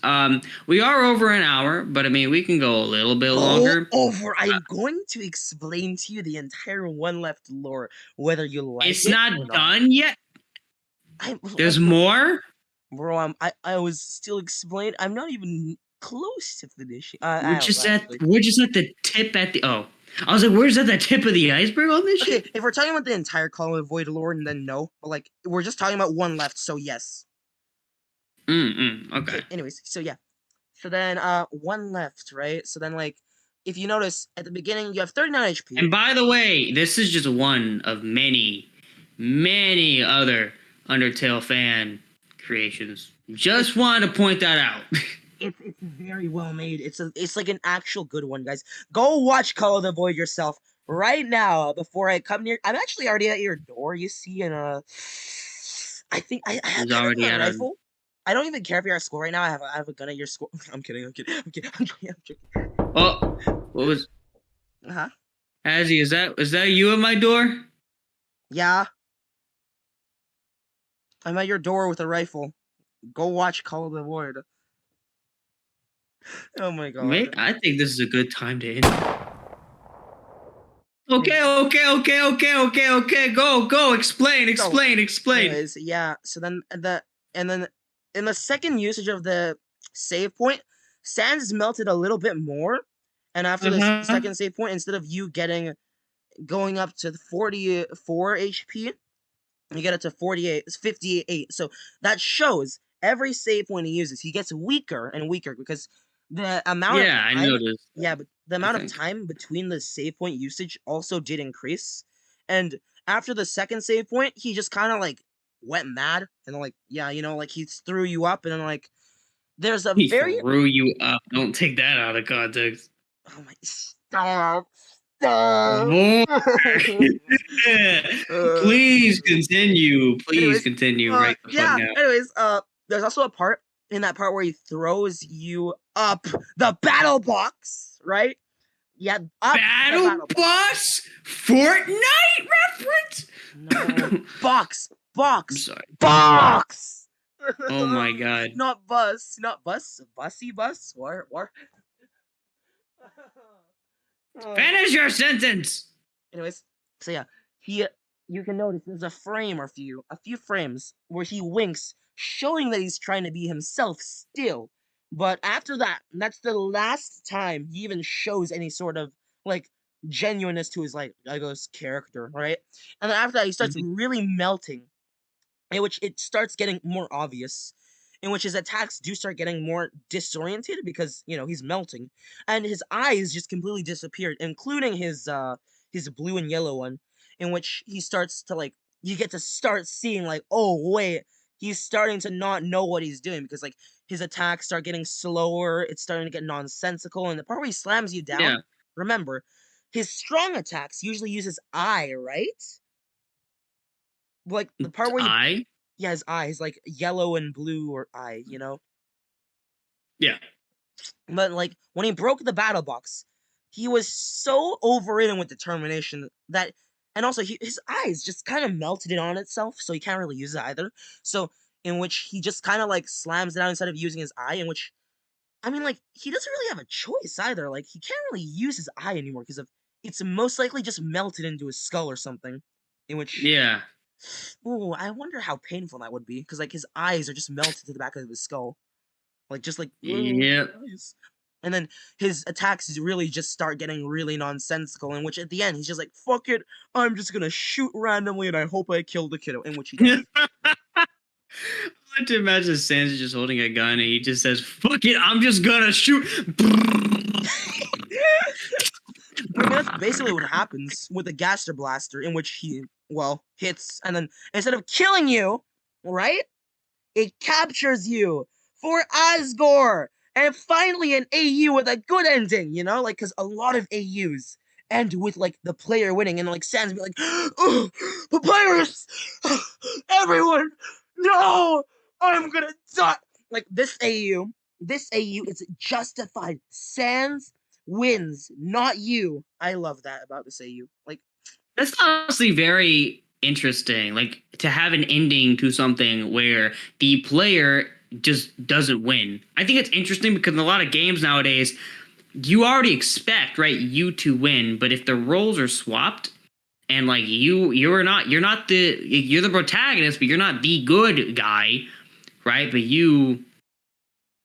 Speaker 2: We are over an hour, but I mean, we can go a little bit
Speaker 1: go
Speaker 2: longer.
Speaker 1: over. I'm going to explain to you the entire One Left lore, whether you like
Speaker 2: It's
Speaker 1: it
Speaker 2: not
Speaker 1: or not.
Speaker 2: done yet. There's more.
Speaker 1: Bro, I was still explaining. I'm not even close to finishing.
Speaker 2: We're
Speaker 1: I
Speaker 2: just
Speaker 1: don't
Speaker 2: at
Speaker 1: actually.
Speaker 2: we're just at the tip at the oh. I was like, where's at the tip of the iceberg on this
Speaker 1: Okay,
Speaker 2: shit?
Speaker 1: if we're talking about the entire Call of Void lore, then no. But like, we're just talking about One Left, so yes.
Speaker 2: Okay.
Speaker 1: Okay. Anyways, so yeah. So then, One Left, right? So then, like, if you notice at the beginning, you have 39 HP.
Speaker 2: And by the way, this is just one of many, many other Undertale fan creations. Just wanted to point that out.
Speaker 1: It's very well made. It's like an actual good one, guys. Go watch Call of the Void yourself right now before I come near. I'm actually already at your door. You see, and I think I
Speaker 2: He's
Speaker 1: have
Speaker 2: already
Speaker 1: a
Speaker 2: at our.
Speaker 1: rifle. I don't even care if you're at school right now. I have a gun at your school. I'm kidding. I'm kidding. I'm kidding. I'm kidding. I'm kidding.
Speaker 2: Oh, what was
Speaker 1: Uh-huh.
Speaker 2: Azzy? Is that you at my door?
Speaker 1: Yeah. I'm at your door with a rifle. Go watch Call of the Void. Oh my god.
Speaker 2: I think this is a good time to end. Okay. Go. Explain.
Speaker 1: Anyways, yeah. So then and then in the second usage of the save point, sand is melted a little bit more, and after the second save point, instead of you going up to 44 HP, you get it to 48, it's 58. So that shows every save point he uses, he gets weaker and weaker because the amount of
Speaker 2: Yeah, I
Speaker 1: time,
Speaker 2: noticed.
Speaker 1: yeah, but the
Speaker 2: I
Speaker 1: amount of
Speaker 2: think.
Speaker 1: time between the save point usage also did increase. And after the second save point, he just kind of like went mad and like, yeah, like he threw you up and then like there's a
Speaker 2: He
Speaker 1: very
Speaker 2: threw you up. Don't take that out of context.
Speaker 1: oh my stop.
Speaker 2: More.
Speaker 1: Uh,
Speaker 2: Please continue. Please
Speaker 1: anyways,
Speaker 2: continue right the fuck
Speaker 1: yeah.
Speaker 2: now.
Speaker 1: Anyways, there's also a part in that part where he throws you up the battle box, right? Yeah, up the
Speaker 2: Battle
Speaker 1: battle
Speaker 2: boss Fortnite reference?
Speaker 1: No, box,
Speaker 2: I'm sorry.
Speaker 1: box.
Speaker 2: Oh my god.
Speaker 1: Not bus, bussy bus. Or.
Speaker 2: Finish your sentence.
Speaker 1: Anyways, so yeah, you can notice there's a frame or a few frames where he winks, showing that he's trying to be himself still. But after that, that's the last time he even shows any sort of like genuineness to his like character, right? And then after that, he starts really melting, in which it starts getting more obvious, in which his attacks do start getting more disoriented because he's melting, and his eyes just completely disappeared, including his blue and yellow one, in which he starts to like you get to start seeing like, oh wait, he's starting to not know what he's doing because like his attacks start getting slower, it's starting to get nonsensical, and the part where he slams you down,
Speaker 2: Yeah.
Speaker 1: remember, his strong attacks usually uses eye, right? Like the part where yeah, his eyes like yellow and blue or eye.
Speaker 2: Yeah.
Speaker 1: But like when he broke the battle box, he was so overridden with determination that, and also his eyes just kind of melted it on itself, so he can't really use it either. So in which he just kind of like slams it out instead of using his eye, in which I mean like he doesn't really have a choice either. Like he can't really use his eye anymore because of it's most likely just melted into his skull or something. In which
Speaker 2: Yeah.
Speaker 1: ooh, I wonder how painful that would be because like his eyes are just melted to the back of his skull, like just like
Speaker 2: Yep.
Speaker 1: eyes. And then his attacks really just start getting really nonsensical. In which at the end he's just like, "Fuck it, I'm just gonna shoot randomly and I hope I kill the kiddo." In which he does.
Speaker 2: I like to imagine Sans just holding a gun and he just says, "Fuck it, I'm just gonna shoot."
Speaker 1: I mean, that's basically what happens with the Gaster Blaster, in which he hits, and then instead of killing you, right, it captures you for Asgore, and finally an AU with a good ending, like because a lot of AUs end with like the player winning, and like Sans be like, "Oh, Papyrus, everyone, no, I'm gonna die." Like this AU is justified. Sans wins, not you. I love that about this AU. Like
Speaker 2: That's honestly very interesting. Like to have an ending to something where the player just doesn't win. I think it's interesting because in a lot of games nowadays, you already expect, right, you to win, but if the roles are swapped and like you're the protagonist, but you're not the good guy, right? But you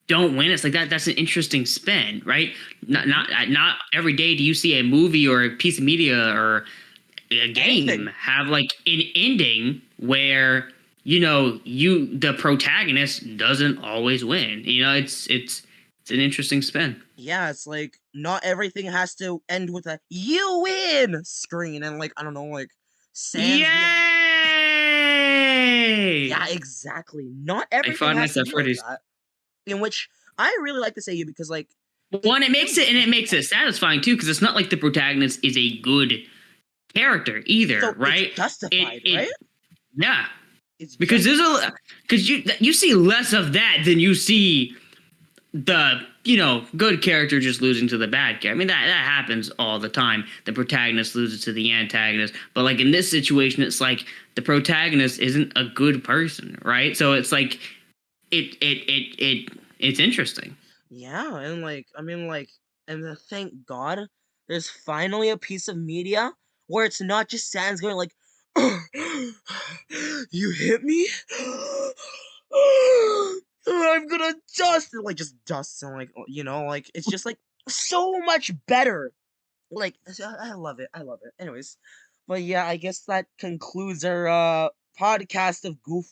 Speaker 2: don't win. It's like that's an interesting spin, right? Not every day do you see a movie or a piece of media or a game
Speaker 1: Anything.
Speaker 2: have like an ending where the protagonist doesn't always win. It's an interesting spin.
Speaker 1: Yeah, it's like not everything has to end with a "you win" screen and like I don't know, like Sans being like,
Speaker 2: Yay!
Speaker 1: yeah, exactly. Not
Speaker 2: Like
Speaker 1: everything
Speaker 2: Five
Speaker 1: has
Speaker 2: Nights
Speaker 1: to
Speaker 2: at
Speaker 1: be like
Speaker 2: Freddy's.
Speaker 1: that. In which I really like to say you because like
Speaker 2: One, it makes it satisfying too, because it's not like the protagonist is a good character either,
Speaker 1: so
Speaker 2: right?
Speaker 1: it's justified, right?
Speaker 2: Yeah,
Speaker 1: It's
Speaker 2: because
Speaker 1: justified.
Speaker 2: you see less of that than you see the good character just losing to the bad character. I mean that happens all the time. The protagonist loses to the antagonist, but like in this situation, it's like the protagonist isn't a good person, right? So it's like it's interesting.
Speaker 1: Yeah, and like I mean like thank God there's finally a piece of media where it's not just Sans going like you hit me? I'm gonna dust and like just dust and like like it's just like so much better. Like I love it. I love it. Anyways, but yeah, I guess that concludes our podcast of goofy.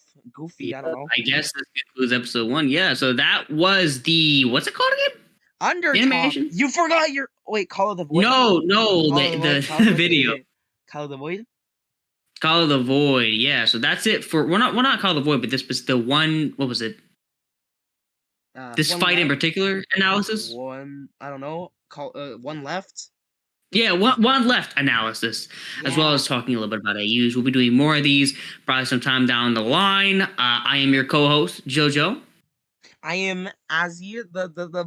Speaker 2: Yeah,
Speaker 1: I don't know.
Speaker 2: I guess this concludes episode 1. Yeah, so that was the what's it called again?
Speaker 1: Undertalk.
Speaker 2: Animation?
Speaker 1: You forgot your Call of the Void.
Speaker 2: No,
Speaker 1: Call of the Void. Call of
Speaker 2: the
Speaker 1: the Void.
Speaker 2: video.
Speaker 1: Okay. Call of the Void.
Speaker 2: Call of the Void. Yeah, so that's it for we're not Call of the Void, but this was the one. What was it? This
Speaker 1: One
Speaker 2: fight in
Speaker 1: left.
Speaker 2: particular analysis.
Speaker 1: One. I don't know. One left.
Speaker 2: Yeah, one left analysis, as well
Speaker 1: Yeah.
Speaker 2: as talking a little bit about AUs. We'll be doing more of these probably sometime down the line. I am your co-host, JoJo,
Speaker 1: I am Azzy, the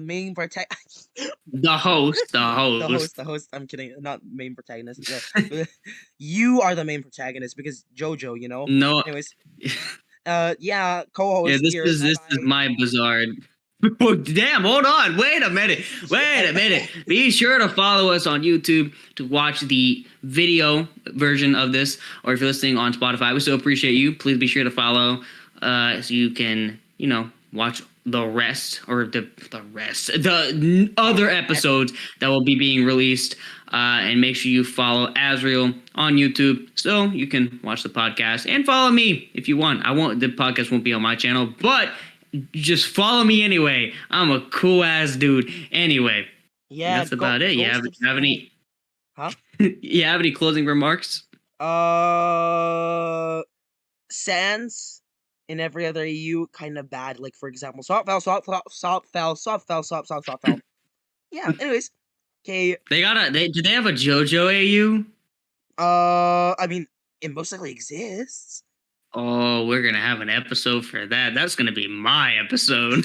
Speaker 1: main protagonist.
Speaker 2: the host.
Speaker 1: The host. I'm kidding. Not main protagonist. You are the main protagonist because JoJo.
Speaker 2: No,
Speaker 1: Anyways.
Speaker 2: yeah,
Speaker 1: Co-host
Speaker 2: this
Speaker 1: here.
Speaker 2: is
Speaker 1: Bye-bye.
Speaker 2: my bizarre. Oh, damn, hold on. Wait a minute. Be sure to follow us on YouTube to watch the video version of this, or if you're listening on Spotify, we still appreciate you. Please be sure to follow so you can, watch the rest or the other episodes that will be being released. And make sure you follow Azriel on YouTube so you can watch the podcast and follow me if you want. The podcast won't be on my channel, but just follow me anyway. I'm a cool ass dude. Anyway,
Speaker 1: Yeah.
Speaker 2: that's about it. You have any?
Speaker 1: Huh?
Speaker 2: You have any closing remarks?
Speaker 1: Sans in every other EU kind of bad. Like for example, swap fell. Yeah. Anyways, okay.
Speaker 2: Do they have a JoJo AU?
Speaker 1: I mean, it most likely exists.
Speaker 2: Oh, we're gonna have an episode for that. That's gonna be my episode.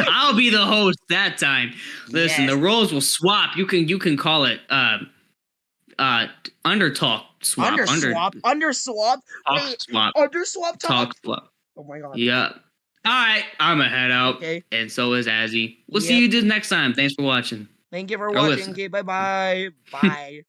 Speaker 2: I'll be the host that time. Listen,
Speaker 1: Yes.
Speaker 2: the roles will swap. You can call it Undertalk swap.
Speaker 1: Underswap.
Speaker 2: Talk
Speaker 1: Wait,
Speaker 2: swap.
Speaker 1: Underswap
Speaker 2: Talk swap.
Speaker 1: Oh my god.
Speaker 2: Yeah. All right, I'ma head out.
Speaker 1: Okay.
Speaker 2: And so is Azzy. We'll see
Speaker 1: Yep.
Speaker 2: you next time. Thanks for watching.
Speaker 1: Thank you for
Speaker 2: Or
Speaker 1: watching.
Speaker 2: listen.
Speaker 1: Okay, bye. Bye.